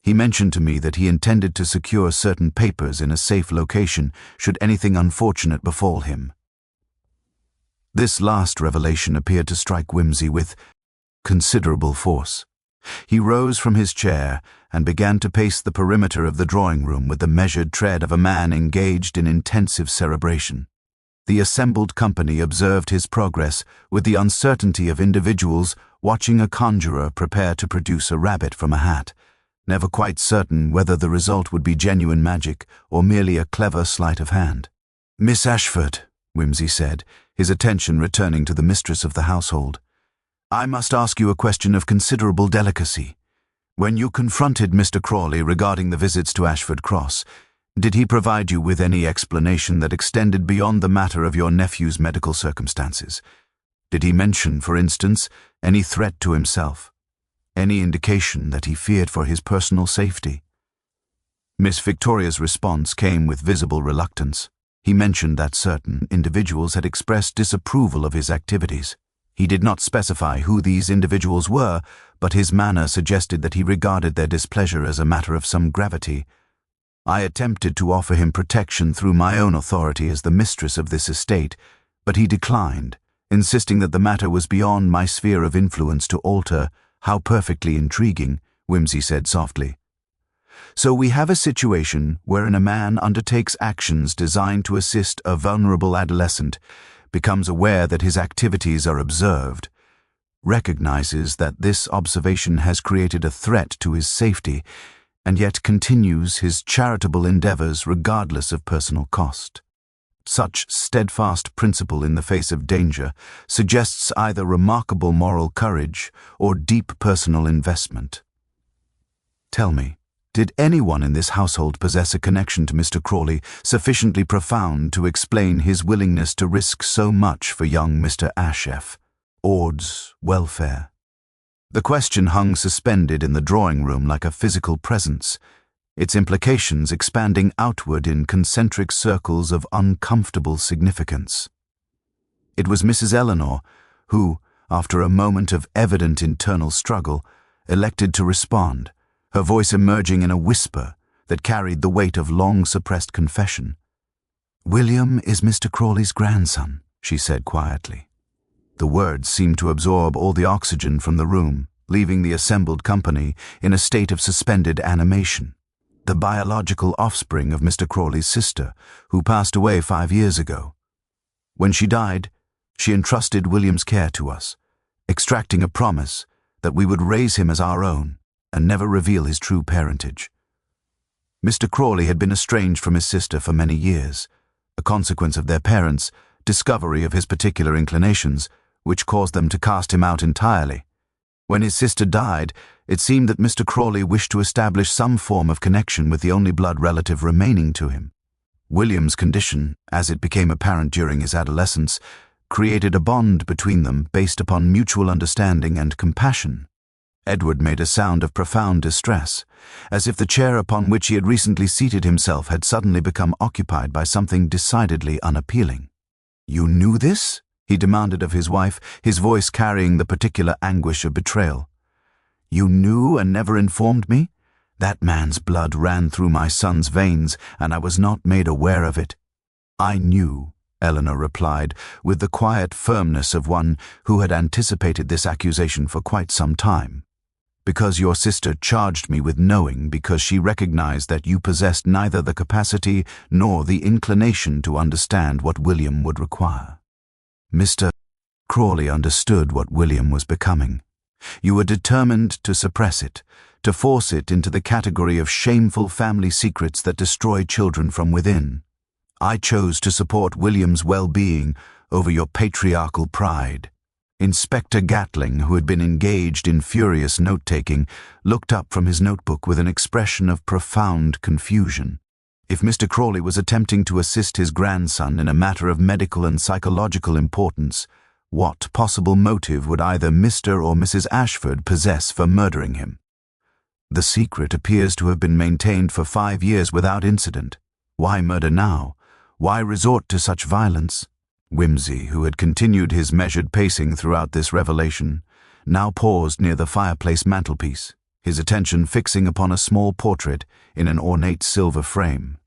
He mentioned to me that he intended to secure certain papers in a safe location should anything unfortunate befall him." This last revelation appeared to strike Whimsy with considerable force. He rose from his chair and began to pace the perimeter of the drawing room with the measured tread of a man engaged in intensive cerebration. The assembled company observed his progress with the uncertainty of individuals watching a conjurer prepare to produce a rabbit from a hat, never quite certain whether the result would be genuine magic or merely a clever sleight of hand. "Miss Ashford," Whimsy said, his attention returning to the mistress of the household, "I must ask you a question of considerable delicacy. When you confronted Mr. Crawley regarding the visits to Ashford Cross, did he provide you with any explanation that extended beyond the matter of your nephew's medical circumstances? Did he mention, for instance, any threat to himself? Any indication that he feared for his personal safety?" Miss Victoria's response came with visible reluctance. He mentioned that certain individuals had expressed disapproval of his activities. He did not specify who these individuals were, but his manner suggested that he regarded their displeasure as a matter of some gravity. I attempted to offer him protection through my own authority as the mistress of this estate, but he declined, insisting that the matter was beyond my sphere of influence to alter. "How perfectly intriguing," Whimsy said softly. "So we have a situation wherein a man undertakes actions designed to assist a vulnerable adolescent, becomes aware that his activities are observed, recognizes that this observation has created a threat to his safety, and yet continues his charitable endeavors regardless of personal cost. Such steadfast principle in the face of danger suggests either remarkable moral courage or deep personal investment. Tell me, did anyone in this household possess a connection to Mr. Crawley sufficiently profound to explain his willingness to risk so much for young Mr. Ord's welfare? The question hung suspended in the drawing room like a physical presence, its implications expanding outward in concentric circles of uncomfortable significance. It was Mrs. Eleanor who, after a moment of evident internal struggle, elected to respond, her voice emerging in a whisper that carried the weight of long-suppressed confession. "William is Mr. Crawley's grandson," she said quietly. The words seemed to absorb all the oxygen from the room, leaving the assembled company in a state of suspended animation. The biological offspring of Mr. Crawley's sister, who passed away 5 years ago. When she died, she entrusted William's care to us, extracting a promise that we would raise him as our own and never reveal his true parentage. Mr. Crawley had been estranged from his sister for many years, a consequence of their parents' discovery of his particular inclinations, which caused them to cast him out entirely. When his sister died, it seemed that Mr. Crawley wished to establish some form of connection with the only blood relative remaining to him. William's condition, as it became apparent during his adolescence, created a bond between them based upon mutual understanding and compassion. Edward made a sound of profound distress, as if the chair upon which he had recently seated himself had suddenly become occupied by something decidedly unappealing. "You knew this?" he demanded of his wife, his voice carrying the particular anguish of betrayal. "You knew and never informed me? That man's blood ran through my son's veins, and I was not made aware of it." "I knew," Eleanor replied, with the quiet firmness of one who had anticipated this accusation for quite some time, "because your sister charged me with knowing, because she recognized that you possessed neither the capacity nor the inclination to understand what William would require." Mr. Crawley understood what William was becoming. You were determined to suppress it, to force it into the category of shameful family secrets that destroy children from within. I chose to support William's well-being over your patriarchal pride. Inspector Gatling, who had been engaged in furious note-taking, looked up from his notebook with an expression of profound confusion. If Mr. Crawley was attempting to assist his grandson in a matter of medical and psychological importance, what possible motive would either Mr. or Mrs. Ashford possess for murdering him? The secret appears to have been maintained for 5 years without incident. Why murder now? Why resort to such violence? Whimsy, who had continued his measured pacing throughout this revelation, now paused near the fireplace mantelpiece, his attention fixing upon a small portrait in an ornate silver frame.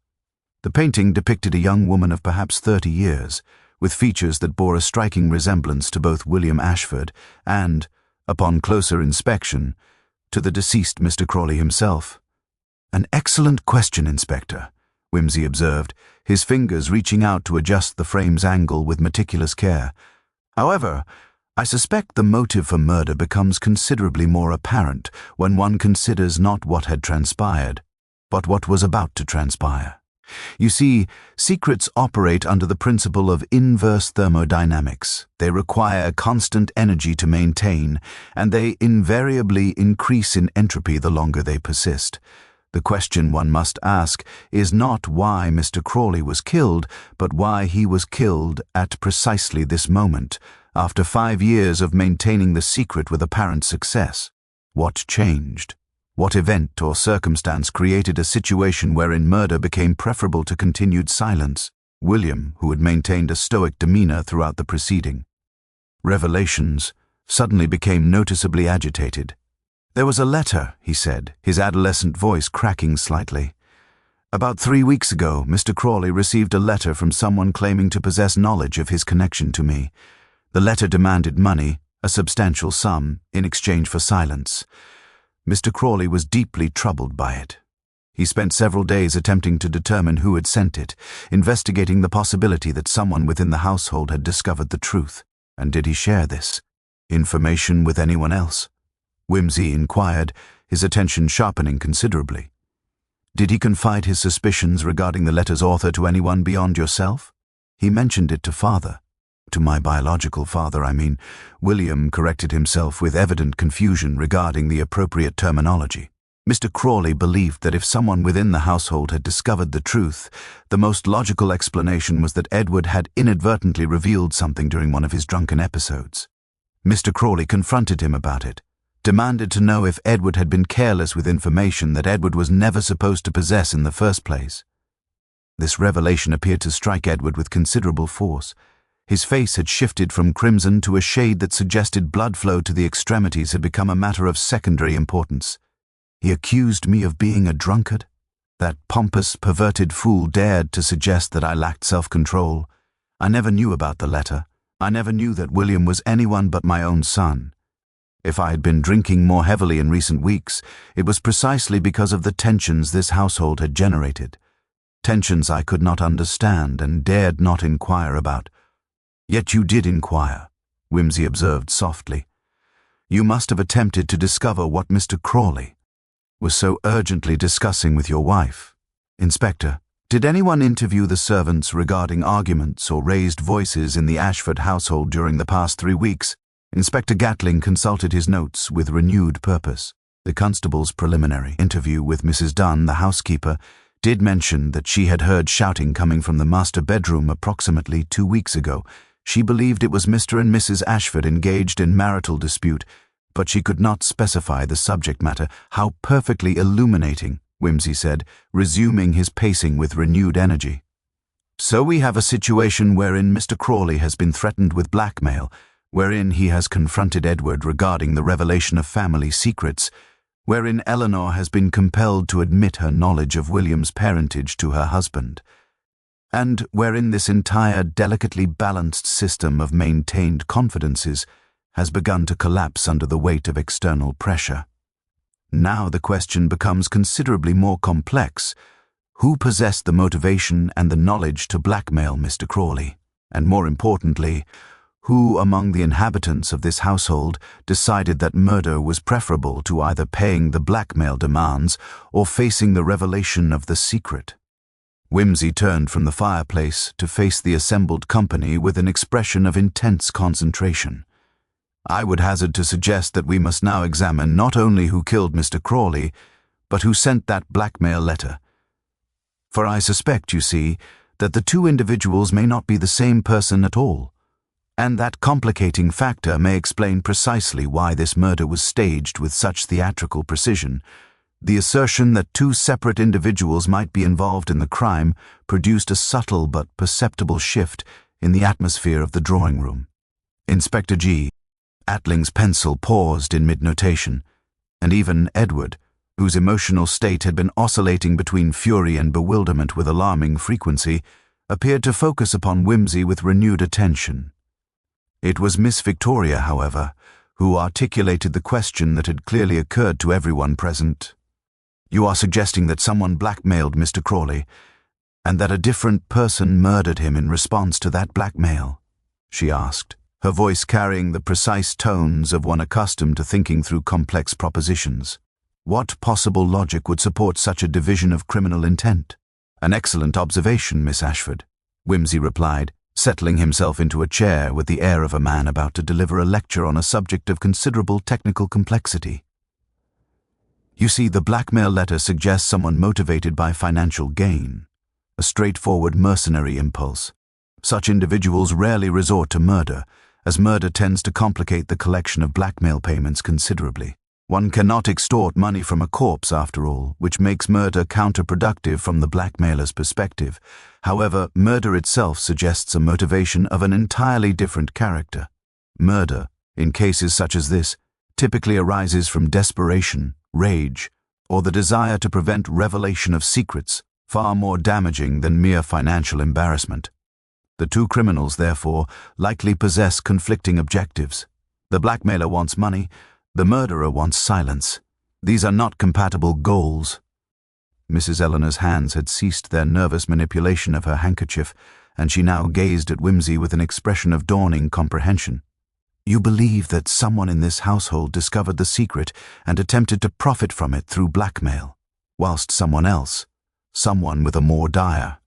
The painting depicted a young woman of perhaps 30 years, with features that bore a striking resemblance to both William Ashford and, upon closer inspection, to the deceased Mr. Crawley himself. "An excellent question, Inspector," Whimsy observed, his fingers reaching out to adjust the frame's angle with meticulous care. "However, I suspect the motive for murder becomes considerably more apparent when one considers not what had transpired, but what was about to transpire. You see, secrets operate under the principle of inverse thermodynamics. They require a constant energy to maintain, and they invariably increase in entropy the longer they persist. The question one must ask is not why Mr. Crawley was killed, but why he was killed at precisely this moment, after 5 years of maintaining the secret with apparent success. What changed? What event or circumstance created a situation wherein murder became preferable to continued silence? William, who had maintained a stoic demeanor throughout the proceeding. Revelations suddenly became noticeably agitated. "There was a letter," he said, his adolescent voice cracking slightly. "About 3 weeks ago, Mr. Crawley received a letter from someone claiming to possess knowledge of his connection to me. The letter demanded money, a substantial sum, in exchange for silence. Mr. Crawley was deeply troubled by it. He spent several days attempting to determine who had sent it, investigating the possibility that someone within the household had discovered the truth. And did he share this information with anyone else?" Whimsy inquired, his attention sharpening considerably. "Did he confide his suspicions regarding the letter's author to anyone beyond yourself?" He mentioned it to father. To my biological father, I mean. William corrected himself with evident confusion regarding the appropriate terminology. Mr. Crawley believed that if someone within the household had discovered the truth, the most logical explanation was that Edward had inadvertently revealed something during one of his drunken episodes. Mr. Crawley confronted him about it, demanded to know if Edward had been careless with information that Edward was never supposed to possess in the first place. This revelation appeared to strike Edward with considerable force. His face had shifted from crimson to a shade that suggested blood flow to the extremities had become a matter of secondary importance. He accused me of being a drunkard? That pompous, perverted fool dared to suggest that I lacked self-control. I never knew about the letter. I never knew that William was anyone but my own son. If I had been drinking more heavily in recent weeks, it was precisely because of the tensions this household had generated. Tensions I could not understand and dared not inquire about. Yet you did inquire, Whimsy observed softly. You must have attempted to discover what Mr. Crawley was so urgently discussing with your wife. Inspector, did anyone interview the servants regarding arguments or raised voices in the Ashford household during the past 3 weeks? Inspector Gatling consulted his notes with renewed purpose. The constable's preliminary interview with Mrs. Dunn, the housekeeper, did mention that she had heard shouting coming from the master bedroom approximately 2 weeks ago. She believed it was Mr. and Mrs. Ashford engaged in marital dispute, but she could not specify the subject matter. How perfectly illuminating, Whimsy said, resuming his pacing with renewed energy. So we have a situation wherein Mr. Crawley has been threatened with blackmail, wherein he has confronted Edward regarding the revelation of family secrets, wherein Eleanor has been compelled to admit her knowledge of William's parentage to her husband, and wherein this entire delicately balanced system of maintained confidences has begun to collapse under the weight of external pressure. Now the question becomes considerably more complex. Who possessed the motivation and the knowledge to blackmail Mr. Crawley? And more importantly, who among the inhabitants of this household decided that murder was preferable to either paying the blackmail demands or facing the revelation of the secret? Whimsy turned from the fireplace to face the assembled company with an expression of intense concentration. I would hazard to suggest that we must now examine not only who killed Mr. Crawley, but who sent that blackmail letter. For I suspect, you see, that the two individuals may not be the same person at all, and that complicating factor may explain precisely why this murder was staged with such theatrical precision. The assertion that two separate individuals might be involved in the crime produced a subtle but perceptible shift in the atmosphere of the drawing room. Inspector G. Atling's pencil paused in mid-notation, and even Edward, whose emotional state had been oscillating between fury and bewilderment with alarming frequency, appeared to focus upon Whimsy with renewed attention. It was Miss Victoria, however, who articulated the question that had clearly occurred to everyone present. You are suggesting that someone blackmailed Mr. Crawley, and that a different person murdered him in response to that blackmail? She asked, her voice carrying the precise tones of one accustomed to thinking through complex propositions. What possible logic would support such a division of criminal intent? An excellent observation, Miss Ashford, Whimsy replied, settling himself into a chair with the air of a man about to deliver a lecture on a subject of considerable technical complexity. You see, the blackmail letter suggests someone motivated by financial gain, a straightforward mercenary impulse. Such individuals rarely resort to murder, as murder tends to complicate the collection of blackmail payments considerably. One cannot extort money from a corpse, after all, which makes murder counterproductive from the blackmailer's perspective. However, murder itself suggests a motivation of an entirely different character. Murder, in cases such as this, typically arises from desperation, rage, or the desire to prevent revelation of secrets, far more damaging than mere financial embarrassment. The two criminals, therefore, likely possess conflicting objectives. The blackmailer wants money, the murderer wants silence. These are not compatible goals. Mrs. Eleanor's hands had ceased their nervous manipulation of her handkerchief, and she now gazed at Whimsy with an expression of dawning comprehension. You believe that someone in this household discovered the secret and attempted to profit from it through blackmail, whilst someone else, someone with a more dire,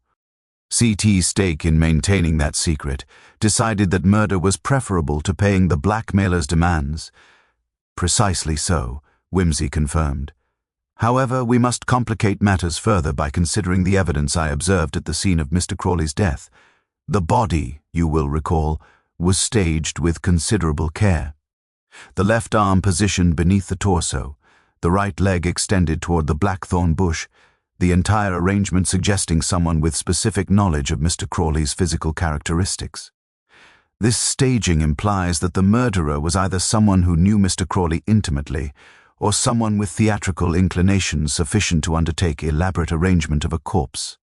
CT's stake in maintaining that secret decided that murder was preferable to paying the blackmailer's demands. Precisely so, Whimsy confirmed. However, we must complicate matters further by considering the evidence I observed at the scene of Mr. Crawley's death. The body, you will recall, was staged with considerable care. The left arm positioned beneath the torso, the right leg extended toward the blackthorn bush, the entire arrangement suggesting someone with specific knowledge of Mr. Crawley's physical characteristics. This staging implies that the murderer was either someone who knew Mr. Crawley intimately, or someone with theatrical inclinations sufficient to undertake elaborate arrangement of a corpse.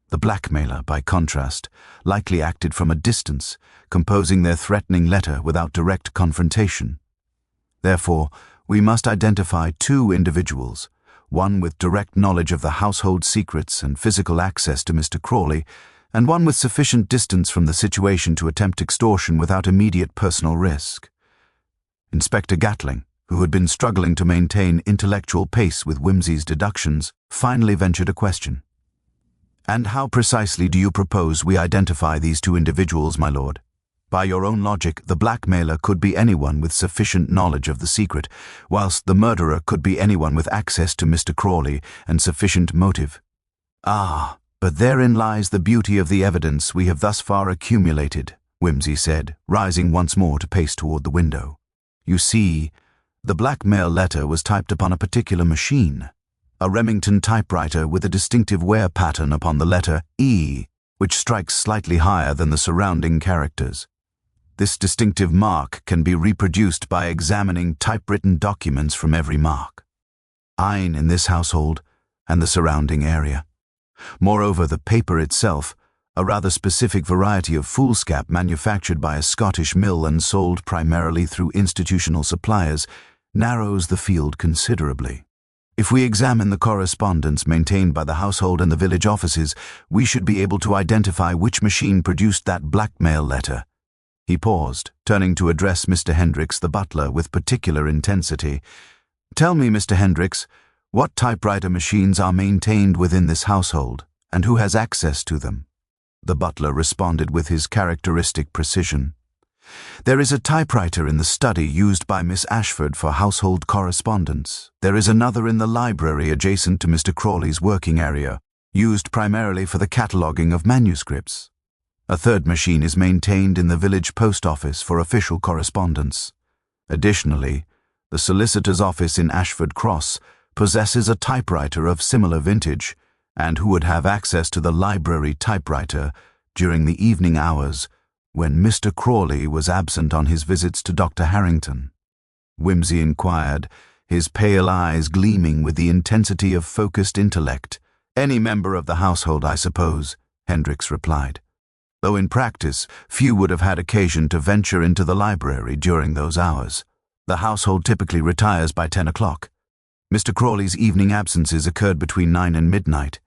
The blackmailer, by contrast, likely acted from a distance, composing their threatening letter without direct confrontation. Therefore, we must identify two individuals, one with direct knowledge of the household secrets and physical access to Mr. Crawley, and one with sufficient distance from the situation to attempt extortion without immediate personal risk. Inspector Gatling, who had been struggling to maintain intellectual pace with Whimsy's deductions, finally ventured a question. "And how precisely do you propose we identify these two individuals, my lord? By your own logic, the blackmailer could be anyone with sufficient knowledge of the secret, whilst the murderer could be anyone with access to Mr. Crawley and sufficient motive." "Ah, but therein lies the beauty of the evidence we have thus far accumulated," Whimsy said, rising once more to pace toward the window. "You see, the blackmail letter was typed upon a particular machine, a Remington typewriter with a distinctive wear pattern upon the letter E, which strikes slightly higher than the surrounding characters. This distinctive mark can be reproduced by examining typewritten documents from every mark. Ein in this household and the surrounding area. Moreover, the paper itself, a rather specific variety of foolscap manufactured by a Scottish mill and sold primarily through institutional suppliers, narrows the field considerably. If we examine the correspondence maintained by the household and the village offices, we should be able to identify which machine produced that blackmail letter." He paused, turning to address Mr. Hendricks, the butler, with particular intensity. "Tell me, Mr. Hendricks, what typewriter machines are maintained within this household, and who has access to them?" The butler responded with his characteristic precision. "There is a typewriter in the study used by Miss Ashford for household correspondence. There is another in the library adjacent to Mr. Crawley's working area, used primarily for the cataloguing of manuscripts. A third machine is maintained in the village post office for official correspondence. Additionally, the solicitor's office in Ashford Cross possesses a typewriter of similar vintage, and who would have access to the library typewriter during the evening hours when Mr. Crawley was absent on his visits to Dr. Harrington?" Whimsy inquired, his pale eyes gleaming with the intensity of focused intellect. "Any member of the household, I suppose," Hendricks replied. "Though in practice, few would have had occasion to venture into the library during those hours. The household typically retires by 10 o'clock. Mr. Crawley's evening absences occurred between 9 and midnight."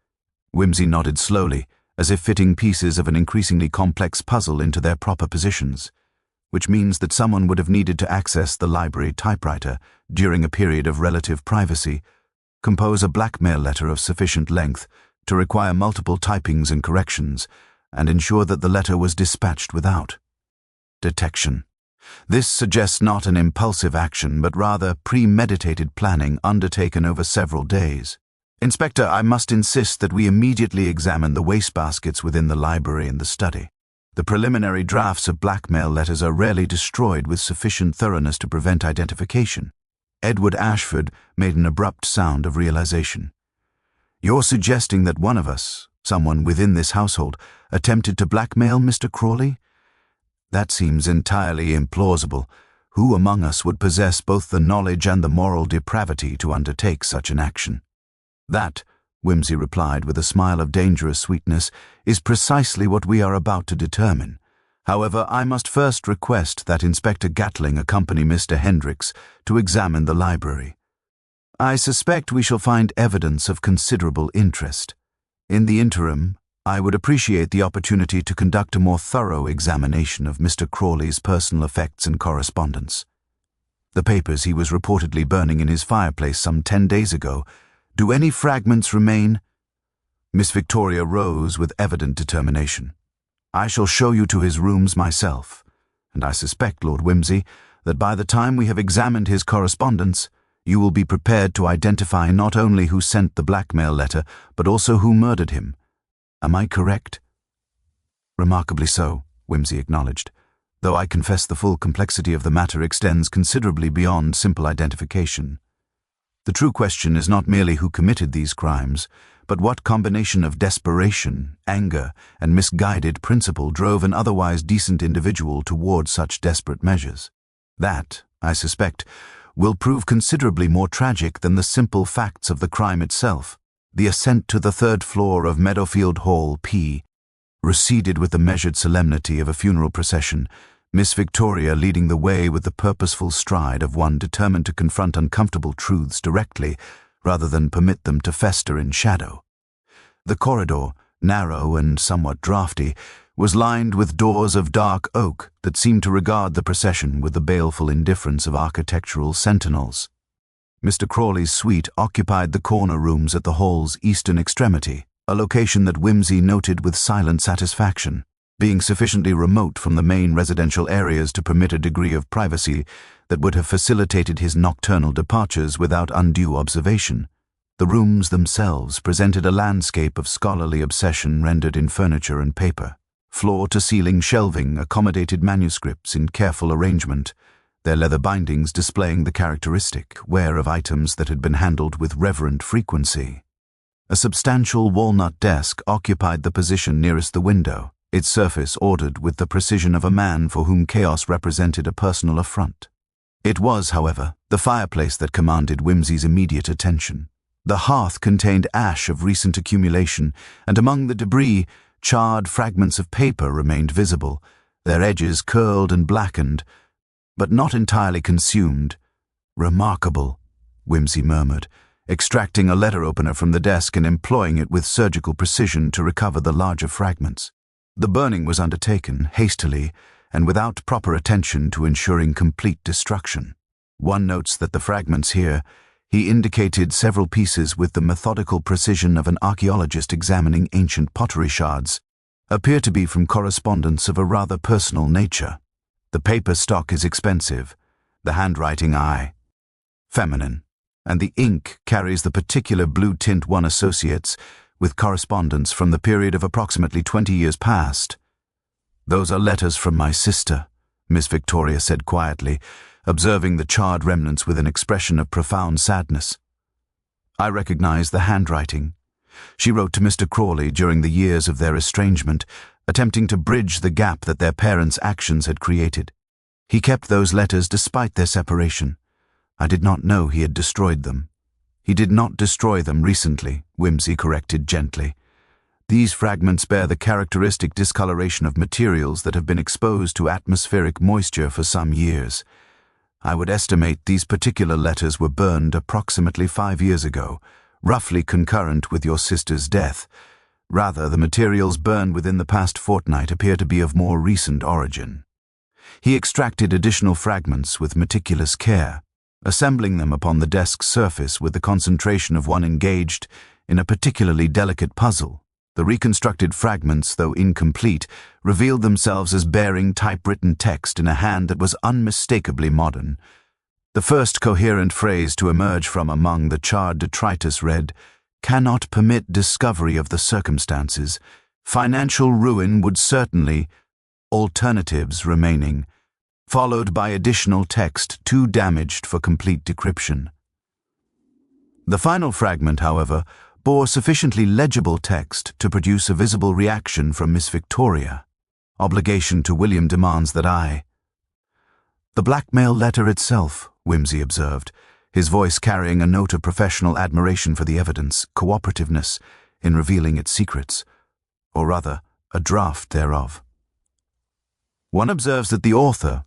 Whimsy nodded slowly, as if fitting pieces of an increasingly complex puzzle into their proper positions, which means that someone would have needed to access the library typewriter during a period of relative privacy, compose a blackmail letter of sufficient length to require multiple typings and corrections, and ensure that the letter was dispatched without detection. This suggests not an impulsive action, but rather premeditated planning undertaken over several days. Inspector, I must insist that we immediately examine the wastebaskets within the library and the study. The preliminary drafts of blackmail letters are rarely destroyed with sufficient thoroughness to prevent identification. Edward Ashford made an abrupt sound of realization. "You're suggesting that one of us, someone within this household, attempted to blackmail Mr. Crawley? That seems entirely implausible. Who among us would possess both the knowledge and the moral depravity to undertake such an action?" "That," Whimsy replied with a smile of dangerous sweetness, "is precisely what we are about to determine. However, I must first request that Inspector Gatling accompany Mr. Hendricks to examine the library. I suspect we shall find evidence of considerable interest. In the interim, I would appreciate the opportunity to conduct a more thorough examination of Mr. Crawley's personal effects and correspondence. The papers he was reportedly burning in his fireplace some 10 days ago, do any fragments remain?" Miss Victoria rose with evident determination. "I shall show you to his rooms myself, and I suspect, Lord Wimsey, that by the time we have examined his correspondence, you will be prepared to identify not only who sent the blackmail letter, but also who murdered him. Am I correct?" "Remarkably so," Wimsey acknowledged, "though I confess the full complexity of the matter extends considerably beyond simple identification. The true question is not merely who committed these crimes, but what combination of desperation, anger, and misguided principle drove an otherwise decent individual toward such desperate measures. That, I suspect, will prove considerably more tragic than the simple facts of the crime itself. The ascent to the third floor of Meadowfield Hall, P, receded with the measured solemnity of a funeral procession, Miss Victoria leading the way with the purposeful stride of one determined to confront uncomfortable truths directly, rather than permit them to fester in shadow. The corridor, narrow and somewhat draughty, was lined with doors of dark oak that seemed to regard the procession with the baleful indifference of architectural sentinels. Mr. Crawley's suite occupied the corner rooms at the hall's eastern extremity, a location that Wimsey noted with silent satisfaction, being sufficiently remote from the main residential areas to permit a degree of privacy that would have facilitated his nocturnal departures without undue observation. The rooms themselves presented a landscape of scholarly obsession rendered in furniture and paper. Floor-to-ceiling shelving accommodated manuscripts in careful arrangement, their leather bindings displaying the characteristic wear of items that had been handled with reverent frequency. A substantial walnut desk occupied the position nearest the window, its surface ordered with the precision of a man for whom chaos represented a personal affront. It was, however, the fireplace that commanded Wimsey's immediate attention. The hearth contained ash of recent accumulation, and among the debris, charred fragments of paper remained visible, their edges curled and blackened, but not entirely consumed. "Remarkable," Wimsey murmured, extracting a letter opener from the desk and employing it with surgical precision to recover the larger fragments. The burning was undertaken hastily and without proper attention to ensuring complete destruction. One notes that the fragments here, he indicated several pieces with the methodical precision of an archaeologist examining ancient pottery shards, appear to be from correspondence of a rather personal nature. The paper stock is expensive, the handwriting feminine, and the ink carries the particular blue tint one associates with correspondence from the period of approximately 20 years past. "Those are letters from my sister," Miss Victoria said quietly, observing the charred remnants with an expression of profound sadness. "I recognize the handwriting. She wrote to Mr. Crawley during the years of their estrangement, attempting to bridge the gap that their parents' actions had created. He kept those letters despite their separation. I did not know he had destroyed them." "He did not destroy them recently," Wimsey corrected gently. "These fragments bear the characteristic discoloration of materials that have been exposed to atmospheric moisture for some years. I would estimate these particular letters were burned approximately 5 years ago, roughly concurrent with your sister's death. Rather, the materials burned within the past fortnight appear to be of more recent origin." He extracted additional fragments with meticulous care, assembling them upon the desk's surface with the concentration of one engaged in a particularly delicate puzzle. The reconstructed fragments, though incomplete, revealed themselves as bearing typewritten text in a hand that was unmistakably modern. The first coherent phrase to emerge from among the charred detritus read, "Cannot permit discovery of the circumstances. Financial ruin would certainly, alternatives remaining," followed by additional text too damaged for complete decryption. The final fragment, however, bore sufficiently legible text to produce a visible reaction from Miss Victoria. "Obligation to William demands that I—" "The blackmail letter itself," Wimsey observed, his voice carrying a note of professional admiration for the evidence, cooperativeness, in revealing its secrets, or rather, a draft thereof. "One observes that the author,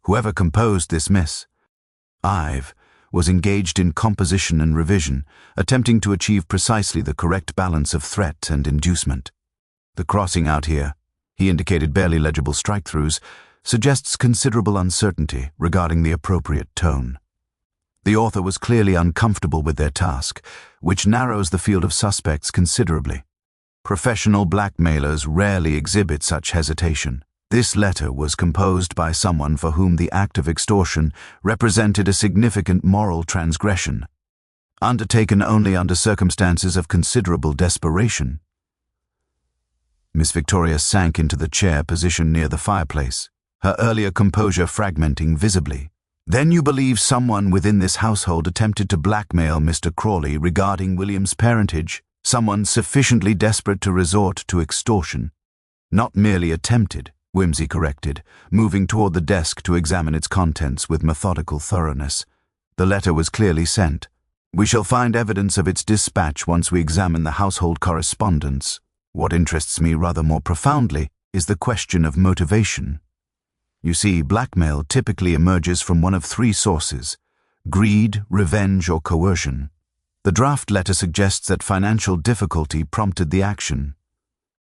whoever composed this Miss Ive, was engaged in composition and revision, attempting to achieve precisely the correct balance of threat and inducement. The crossing out here," he indicated barely legible strike-throughs, "suggests considerable uncertainty regarding the appropriate tone. The author was clearly uncomfortable with their task, which narrows the field of suspects considerably. Professional blackmailers rarely exhibit such hesitation. This letter was composed by someone for whom the act of extortion represented a significant moral transgression, undertaken only under circumstances of considerable desperation. Miss Victoria sank into the chair positioned near the fireplace, her earlier composure fragmenting visibly. "Then you believe someone within this household attempted to blackmail Mr. Crawley regarding William's parentage? Someone sufficiently desperate to resort to extortion?" "Not merely attempted," Whimsy corrected, moving toward the desk to examine its contents with methodical thoroughness. "The letter was clearly sent. We shall find evidence of its dispatch once we examine the household correspondence. What interests me rather more profoundly is the question of motivation. You see, blackmail typically emerges from one of three sources: greed, revenge, or coercion. The draft letter suggests that financial difficulty prompted the action.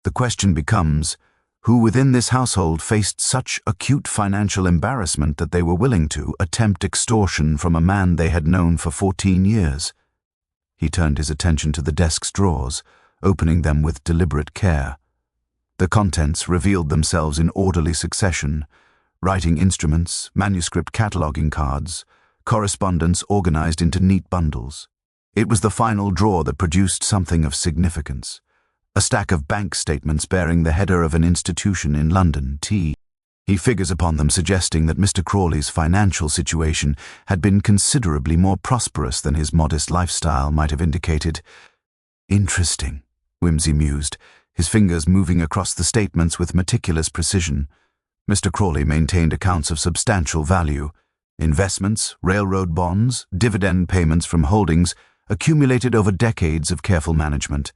The question becomes, who within this household faced such acute financial embarrassment that they were willing to attempt extortion from a man they had known for 14 years? He turned his attention to the desk's drawers, opening them with deliberate care. The contents revealed themselves in orderly succession: writing instruments, manuscript cataloging cards, correspondence organized into neat bundles. It was the final drawer that produced something of significance: a stack of bank statements bearing the header of an institution in London, T. He figures upon them suggesting that Mr. Crawley's financial situation had been considerably more prosperous than his modest lifestyle might have indicated. "Interesting," Whimsy mused, his fingers moving across the statements with meticulous precision. Mr. Crawley maintained accounts of substantial value: investments, railroad bonds, dividend payments from holdings accumulated over decades of careful management.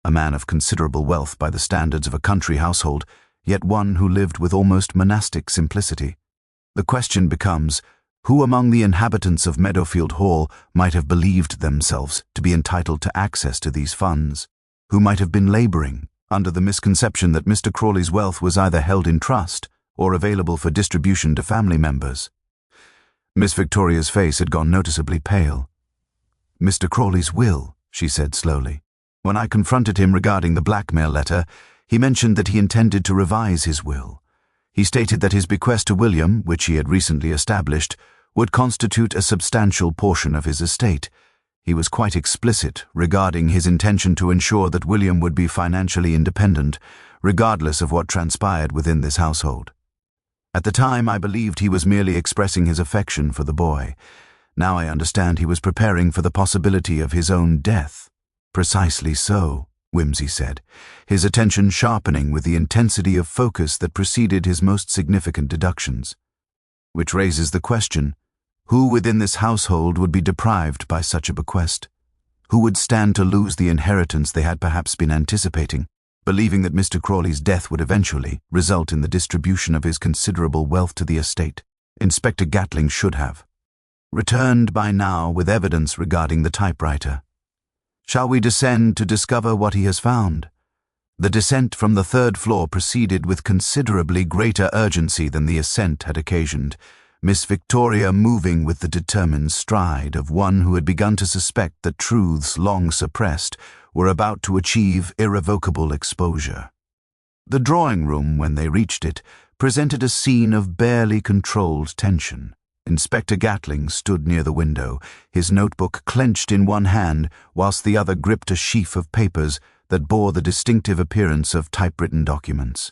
A man of considerable wealth by the standards of a country household, yet one who lived with almost monastic simplicity. The question becomes, who among the inhabitants of Meadowfield Hall might have believed themselves to be entitled to access to these funds? Who might have been laboring under the misconception that Mr. Crawley's wealth was either held in trust or available for distribution to family members? Miss Victoria's face had gone noticeably pale. "Mr. Crawley's will," she said slowly. "When I confronted him regarding the blackmail letter, he mentioned that he intended to revise his will. He stated that his bequest to William, which he had recently established, would constitute a substantial portion of his estate. He was quite explicit regarding his intention to ensure that William would be financially independent, regardless of what transpired within this household. At the time, I believed he was merely expressing his affection for the boy. Now I understand he was preparing for the possibility of his own death." "Precisely so," Whimsy said, his attention sharpening with the intensity of focus that preceded his most significant deductions. "Which raises the question, who within this household would be deprived by such a bequest? Who would stand to lose the inheritance they had perhaps been anticipating, believing that Mr. Crawley's death would eventually result in the distribution of his considerable wealth to the estate? Inspector Gatling should have returned by now with evidence regarding the typewriter. Shall we descend to discover what he has found?" The descent from the third floor proceeded with considerably greater urgency than the ascent had occasioned, Miss Victoria moving with the determined stride of one who had begun to suspect that truths long suppressed were about to achieve irrevocable exposure. The drawing-room, when they reached it, presented a scene of barely controlled tension. Inspector Gatling stood near the window, his notebook clenched in one hand whilst the other gripped a sheaf of papers that bore the distinctive appearance of typewritten documents.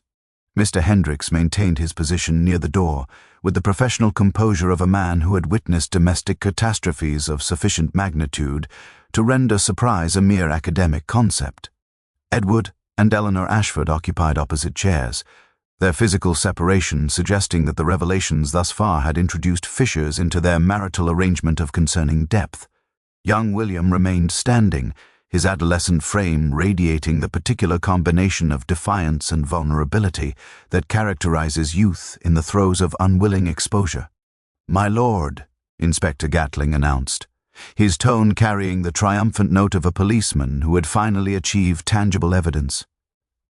Mr. Hendricks maintained his position near the door, with the professional composure of a man who had witnessed domestic catastrophes of sufficient magnitude to render surprise a mere academic concept. Edward and Eleanor Ashford occupied opposite chairs, their physical separation suggesting that the revelations thus far had introduced fissures into their marital arrangement of concerning depth. Young William remained standing, his adolescent frame radiating the particular combination of defiance and vulnerability that characterizes youth in the throes of unwilling exposure. "My lord," Inspector Gatling announced, his tone carrying the triumphant note of a policeman who had finally achieved tangible evidence.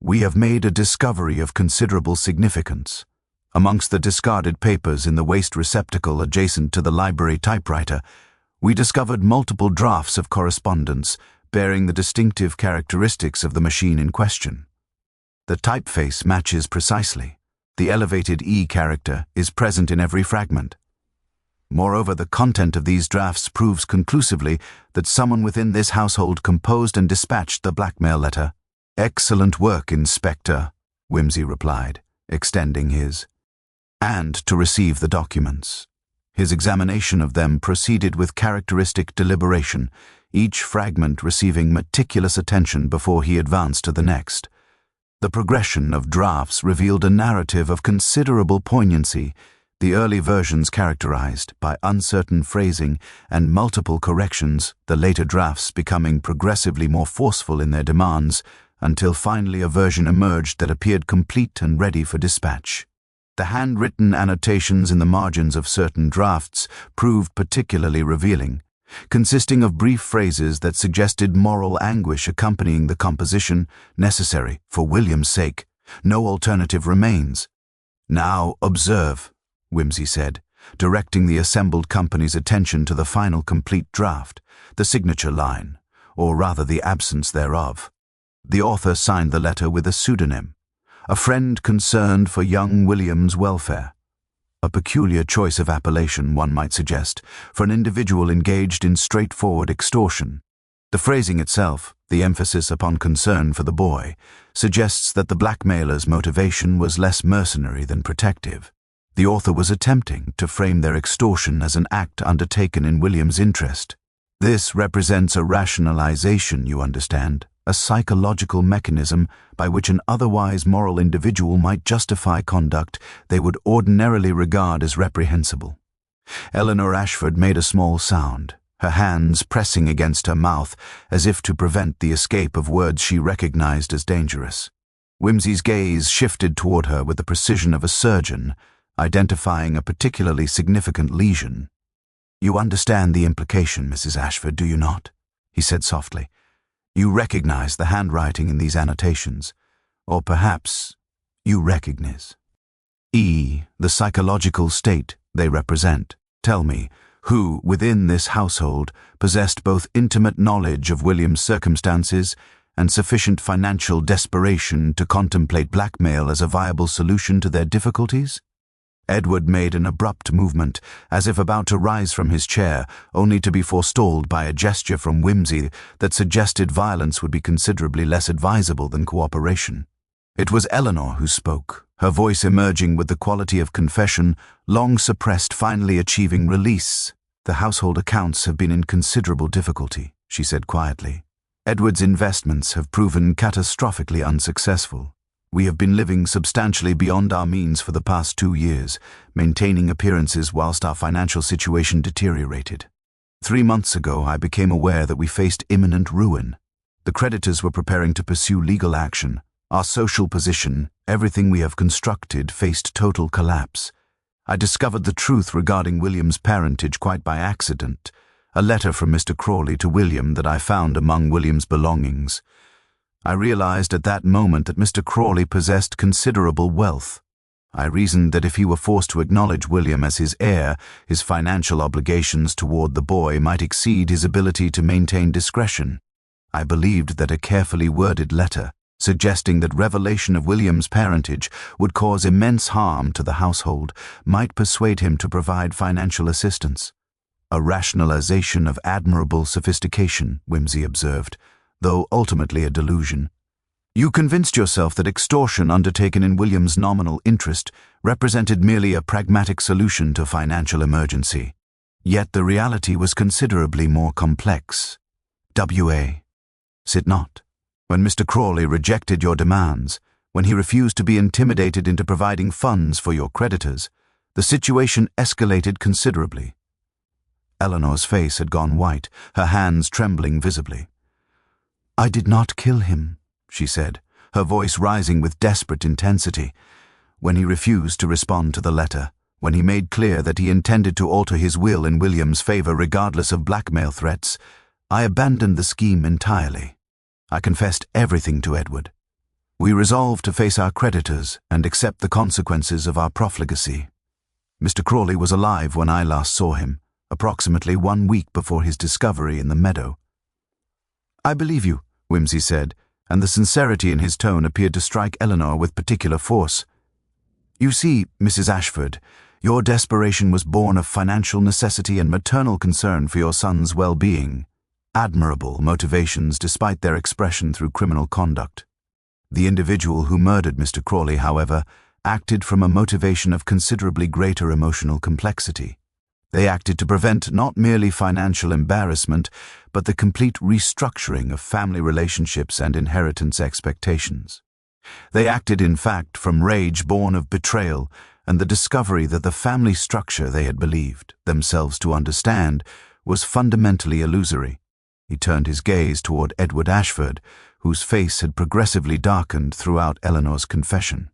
"We have made a discovery of considerable significance. Amongst the discarded papers in the waste receptacle adjacent to the library typewriter, we discovered multiple drafts of correspondence bearing the distinctive characteristics of the machine in question. The typeface matches precisely. The elevated E character is present in every fragment. Moreover, the content of these drafts proves conclusively that someone within this household composed and dispatched the blackmail letter. "Excellent work, Inspector," Whimsy replied, extending his hand to receive the documents. His examination of them proceeded with characteristic deliberation, each fragment receiving meticulous attention before he advanced to the next. The progression of drafts revealed a narrative of considerable poignancy, the early versions characterized by uncertain phrasing and multiple corrections, the later drafts becoming progressively more forceful in their demands, until finally a version emerged that appeared complete and ready for dispatch. The handwritten annotations in the margins of certain drafts proved particularly revealing, consisting of brief phrases that suggested moral anguish accompanying the composition necessary for William's sake. No alternative remains. "Now observe," Whimsy said, directing the assembled company's attention to the final complete draft, the signature line, or rather the absence thereof. The author signed the letter with a pseudonym, a friend concerned for young William's welfare. A peculiar choice of appellation, one might suggest, for an individual engaged in straightforward extortion. The phrasing itself, the emphasis upon concern for the boy, suggests that the blackmailer's motivation was less mercenary than protective. The author was attempting to frame their extortion as an act undertaken in William's interest. This represents a rationalization, you understand, a psychological mechanism by which an otherwise moral individual might justify conduct they would ordinarily regard as reprehensible. Eleanor Ashford made a small sound, her hands pressing against her mouth as if to prevent the escape of words she recognized as dangerous. Whimsy's gaze shifted toward her with the precision of a surgeon, identifying a particularly significant lesion. "You understand the implication, Mrs. Ashford, do you not?" he said softly. "You recognize the handwriting in these annotations, or perhaps you recognize the psychological state they represent. Tell me, who within this household possessed both intimate knowledge of William's circumstances and sufficient financial desperation to contemplate blackmail as a viable solution to their difficulties?" Edward made an abrupt movement, as if about to rise from his chair, only to be forestalled by a gesture from Whimsy that suggested violence would be considerably less advisable than cooperation. It was Eleanor who spoke, her voice emerging with the quality of confession, long suppressed finally achieving release. "The household accounts have been in considerable difficulty," she said quietly. "Edward's investments have proven catastrophically unsuccessful. We have been living substantially beyond our means for the past 2 years, maintaining appearances whilst our financial situation deteriorated. 3 months ago, I became aware that we faced imminent ruin. The creditors were preparing to pursue legal action. Our social position, everything we have constructed, faced total collapse. I discovered the truth regarding William's parentage quite by accident, a letter from Mr. Crawley to William that I found among William's belongings. I realized at that moment that Mr. Crawley possessed considerable wealth. I reasoned that if he were forced to acknowledge William as his heir, his financial obligations toward the boy might exceed his ability to maintain discretion. I believed that a carefully worded letter, suggesting that revelation of William's parentage would cause immense harm to the household, might persuade him to provide financial assistance. A rationalization of admirable sophistication, Whimsy observed, though ultimately a delusion. You convinced yourself that extortion undertaken in William's nominal interest represented merely a pragmatic solution to financial emergency. Yet the reality was considerably more complex. W.A. Is it not? When Mr. Crawley rejected your demands, when he refused to be intimidated into providing funds for your creditors, the situation escalated considerably. Eleanor's face had gone white, her hands trembling visibly. "I did not kill him," she said, her voice rising with desperate intensity. "When he refused to respond to the letter, when he made clear that he intended to alter his will in William's favor regardless of blackmail threats, I abandoned the scheme entirely. I confessed everything to Edward. We resolved to face our creditors and accept the consequences of our profligacy. Mr. Crawley was alive when I last saw him, approximately 1 week before his discovery in the meadow. "I believe you," Whimsy said, and the sincerity in his tone appeared to strike Eleanor with particular force. "You see, Mrs. Ashford, your desperation was born of financial necessity and maternal concern for your son's well-being. Admirable motivations despite their expression through criminal conduct. The individual who murdered Mr. Crawley, however, acted from a motivation of considerably greater emotional complexity. They acted to prevent not merely financial embarrassment, but the complete restructuring of family relationships and inheritance expectations. They acted, in fact, from rage born of betrayal and the discovery that the family structure they had believed themselves to understand was fundamentally illusory." He turned his gaze toward Edward Ashford, whose face had progressively darkened throughout Eleanor's confession.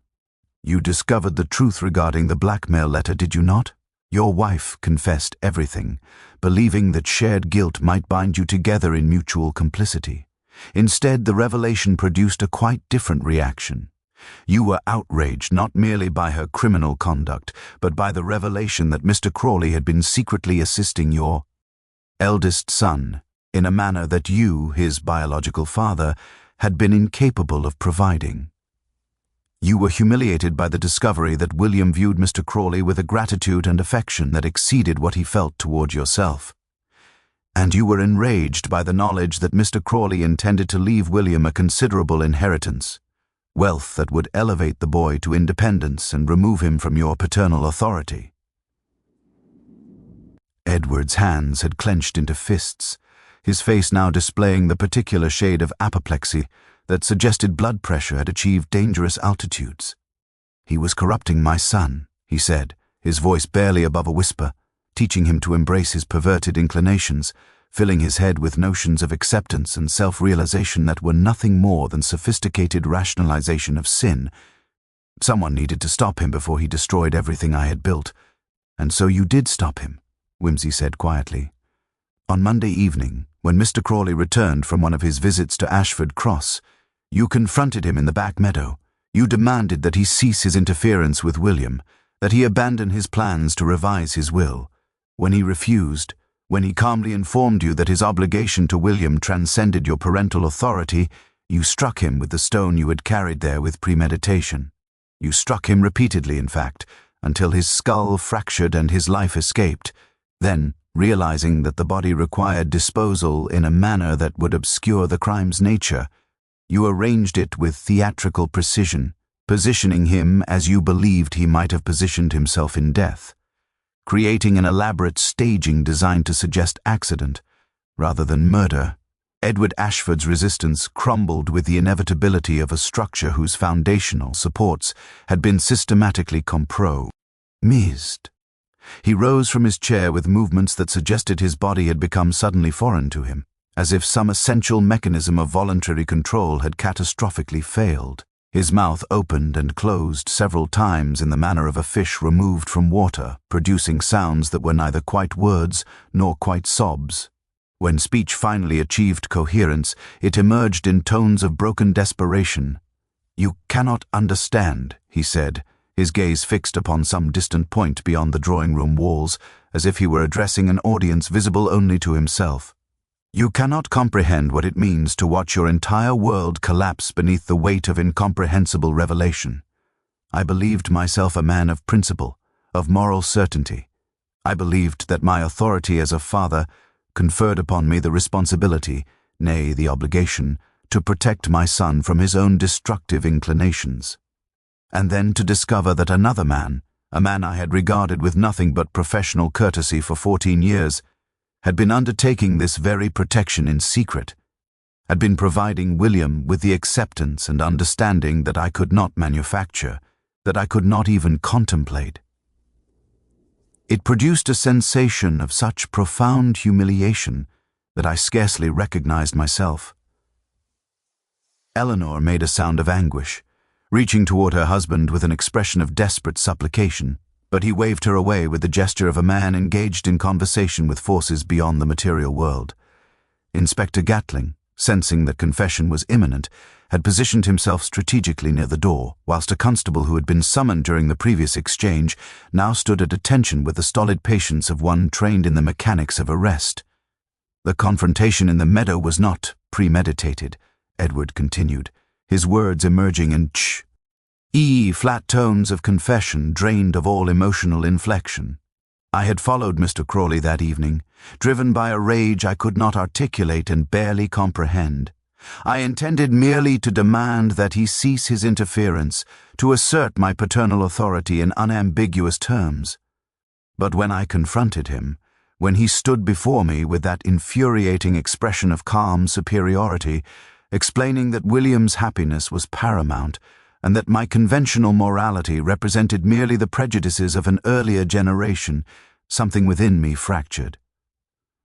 "You discovered the truth regarding the blackmail letter, did you not? Your wife confessed everything, believing that shared guilt might bind you together in mutual complicity. Instead, the revelation produced a quite different reaction. You were outraged not merely by her criminal conduct, but by the revelation that Mr. Crawley had been secretly assisting your eldest son in a manner that you, his biological father, had been incapable of providing. You were humiliated by the discovery that William viewed Mr. Crawley with a gratitude and affection that exceeded what he felt toward yourself. And you were enraged by the knowledge that Mr. Crawley intended to leave William a considerable inheritance, wealth that would elevate the boy to independence and remove him from your paternal authority." Edward's hands had clenched into fists, his face now displaying the particular shade of apoplexy that suggested blood pressure had achieved dangerous altitudes. "He was corrupting my son," he said, his voice barely above a whisper, teaching him to embrace his perverted inclinations, filling his head with notions of acceptance and self-realization that were nothing more than sophisticated rationalization of sin. "Someone needed to stop him before he destroyed everything I had built. And so you did stop him," Whimsy said quietly. "On Monday evening, when Mr. Crawley returned from one of his visits to Ashford Cross, you confronted him in the Back Meadow. You demanded that he cease his interference with William, that he abandon his plans to revise his will. When he refused, when he calmly informed you that his obligation to William transcended your parental authority, you struck him with the stone you had carried there with premeditation. You struck him repeatedly, in fact, until his skull fractured and his life escaped. Then, realizing that the body required disposal in a manner that would obscure the crime's nature, you arranged it with theatrical precision, positioning him as you believed he might have positioned himself in death, creating an elaborate staging designed to suggest accident rather than murder. Edward Ashford's resistance crumbled with the inevitability of a structure whose foundational supports had been systematically compromised. He rose from his chair with movements that suggested his body had become suddenly foreign to him, as if some essential mechanism of voluntary control had catastrophically failed. His mouth opened and closed several times in the manner of a fish removed from water, producing sounds that were neither quite words nor quite sobs. When speech finally achieved coherence, it emerged in tones of broken desperation. "You cannot understand," he said, his gaze fixed upon some distant point beyond the drawing-room walls, as if he were addressing an audience visible only to himself. "You cannot comprehend what it means to watch your entire world collapse beneath the weight of incomprehensible revelation. I believed myself a man of principle, of moral certainty. I believed that my authority as a father conferred upon me the responsibility, nay, the obligation, to protect my son from his own destructive inclinations. And then to discover that another man, a man I had regarded with nothing but professional courtesy for 14 years, had been undertaking this very protection in secret, had been providing William with the acceptance and understanding that I could not manufacture, that I could not even contemplate. It produced a sensation of such profound humiliation that I scarcely recognized myself." Eleanor made a sound of anguish, reaching toward her husband with an expression of desperate supplication, but he waved her away with the gesture of a man engaged in conversation with forces beyond the material world. Inspector Gatling, sensing that confession was imminent, had positioned himself strategically near the door, whilst a constable who had been summoned during the previous exchange now stood at attention with the stolid patience of one trained in the mechanics of arrest. The confrontation in the meadow was not premeditated," Edward continued, his words emerging in flat tones of confession drained of all emotional inflection. "I had followed Mr. Crawley that evening, driven by a rage I could not articulate and barely comprehend. I intended merely to demand that he cease his interference, to assert my paternal authority in unambiguous terms. But when I confronted him, when he stood before me with that infuriating expression of calm superiority, explaining that William's happiness was paramount, and that my conventional morality represented merely the prejudices of an earlier generation, something within me fractured.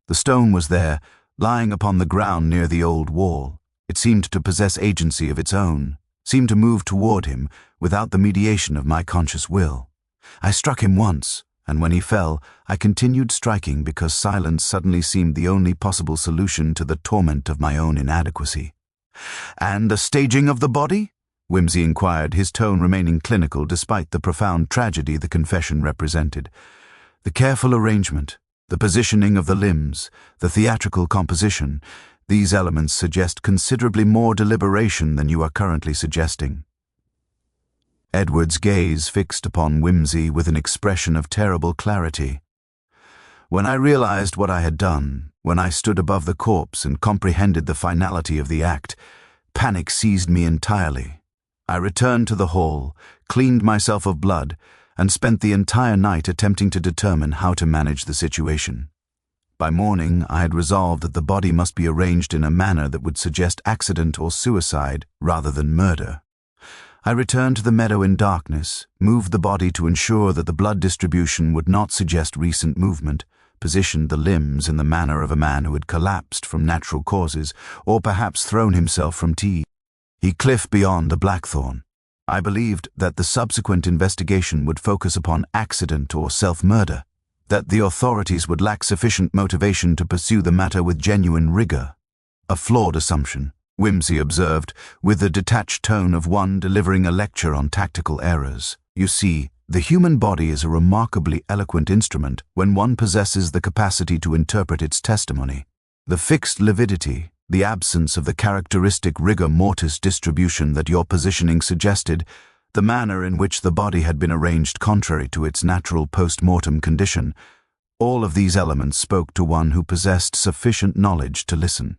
The stone was there, lying upon the ground near the old wall. It seemed to possess agency of its own, seemed to move toward him without the mediation of my conscious will. I struck him once, and when he fell, I continued striking because silence suddenly seemed the only possible solution to the torment of my own inadequacy. "And a staging of the body?" Whimsy inquired, his tone remaining clinical despite the profound tragedy the confession represented. "The careful arrangement, the positioning of the limbs, the theatrical composition, these elements suggest considerably more deliberation than you are currently suggesting." Edward's gaze fixed upon Whimsy with an expression of terrible clarity. "When I realized what I had done, when I stood above the corpse and comprehended the finality of the act, panic seized me entirely. I returned to the hall, cleaned myself of blood, and spent the entire night attempting to determine how to manage the situation. By morning, I had resolved that the body must be arranged in a manner that would suggest accident or suicide rather than murder. I returned to the meadow in darkness, moved the body to ensure that the blood distribution would not suggest recent movement, positioned the limbs in the manner of a man who had collapsed from natural causes or perhaps thrown himself from a cliff beyond a blackthorn. I believed that the subsequent investigation would focus upon accident or self-murder, that the authorities would lack sufficient motivation to pursue the matter with genuine rigor. A flawed assumption, Whimsy observed, with the detached tone of one delivering a lecture on tactical errors. "You see, the human body is a remarkably eloquent instrument when one possesses the capacity to interpret its testimony. The fixed lividity, the absence of the characteristic rigor mortis distribution that your positioning suggested, the manner in which the body had been arranged contrary to its natural post-mortem condition, all of these elements spoke to one who possessed sufficient knowledge to listen.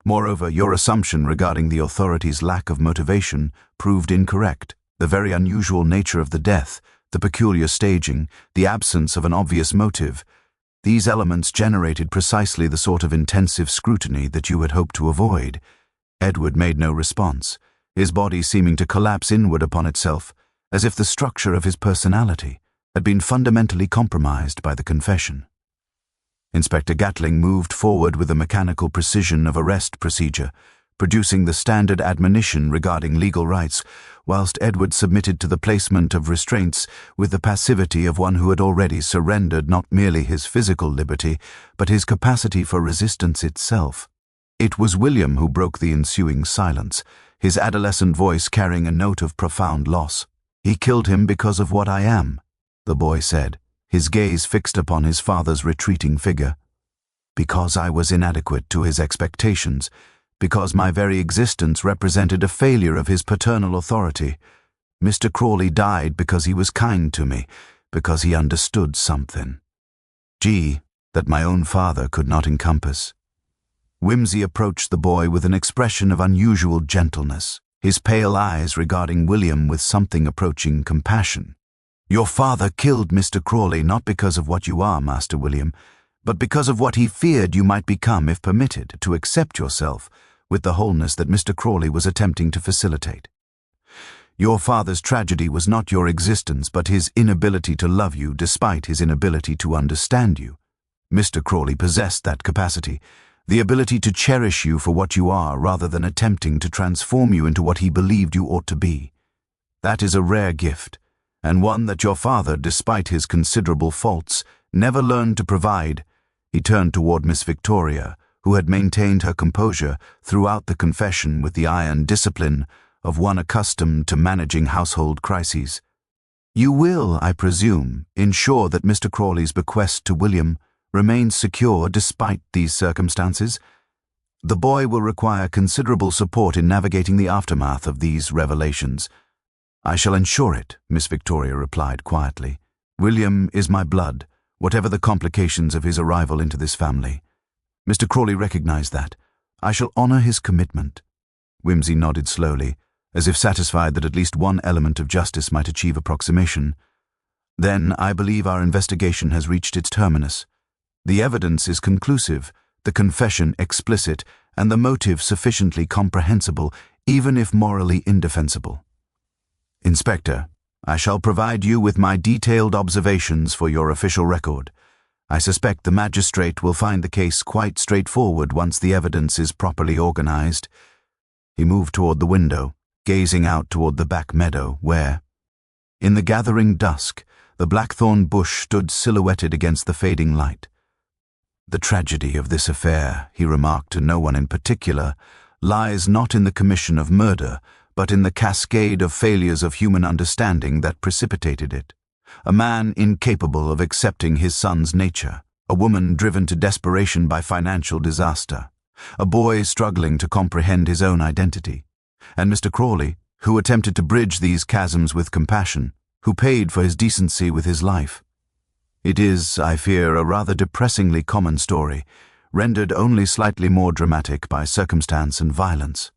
Moreover, your assumption regarding the authorities' lack of motivation proved incorrect. The very unusual nature of the death, the peculiar staging, the absence of an obvious motive, these elements generated precisely the sort of intensive scrutiny that you had hoped to avoid." Edward made no response, his body seeming to collapse inward upon itself, as if the structure of his personality had been fundamentally compromised by the confession. Inspector Gatling moved forward with the mechanical precision of arrest procedure, producing the standard admonition regarding legal rights, whilst Edward submitted to the placement of restraints with the passivity of one who had already surrendered not merely his physical liberty, but his capacity for resistance itself. It was William who broke the ensuing silence, his adolescent voice carrying a note of profound loss. "He killed him because of what I am," the boy said, his gaze fixed upon his father's retreating figure. "Because I was inadequate to his expectations, because my very existence represented a failure of his paternal authority. Mr. Crawley died because he was kind to me, because he understood something. That my own father could not encompass." Whimsy approached the boy with an expression of unusual gentleness, his pale eyes regarding William with something approaching compassion. "Your father killed Mr. Crawley not because of what you are, Master William, but because of what he feared you might become if permitted to accept yourself with the wholeness that Mr. Crawley was attempting to facilitate. Your father's tragedy was not your existence, but his inability to love you despite his inability to understand you. Mr. Crawley possessed that capacity, the ability to cherish you for what you are rather than attempting to transform you into what he believed you ought to be. That is a rare gift, and one that your father, despite his considerable faults, never learned to provide." He turned toward Miss Victoria, who had maintained her composure throughout the confession with the iron discipline of one accustomed to managing household crises. "You will, I presume, ensure that Mr. Crawley's bequest to William remains secure despite these circumstances?" The boy will require considerable support in navigating the aftermath of these revelations. I shall ensure it, Miss Victoria replied quietly. William is my blood, whatever the complications of his arrival into this family. Mr. Crawley recognized that. I shall honor his commitment. Whimsy nodded slowly, as if satisfied that at least one element of justice might achieve approximation. Then I believe our investigation has reached its terminus. The evidence is conclusive, the confession explicit, and the motive sufficiently comprehensible, even if morally indefensible. Inspector, I shall provide you with my detailed observations for your official record. I suspect the magistrate will find the case quite straightforward once the evidence is properly organized. He moved toward the window, gazing out toward the back meadow, where, in the gathering dusk, the blackthorn bush stood silhouetted against the fading light. The tragedy of this affair, he remarked to no one in particular, lies not in the commission of murder, but in the cascade of failures of human understanding that precipitated it. A man incapable of accepting his son's nature, a woman driven to desperation by financial disaster, a boy struggling to comprehend his own identity, and Mr. Crawley, who attempted to bridge these chasms with compassion, who paid for his decency with his life. It is, I fear, a rather depressingly common story, rendered only slightly more dramatic by circumstance and violence.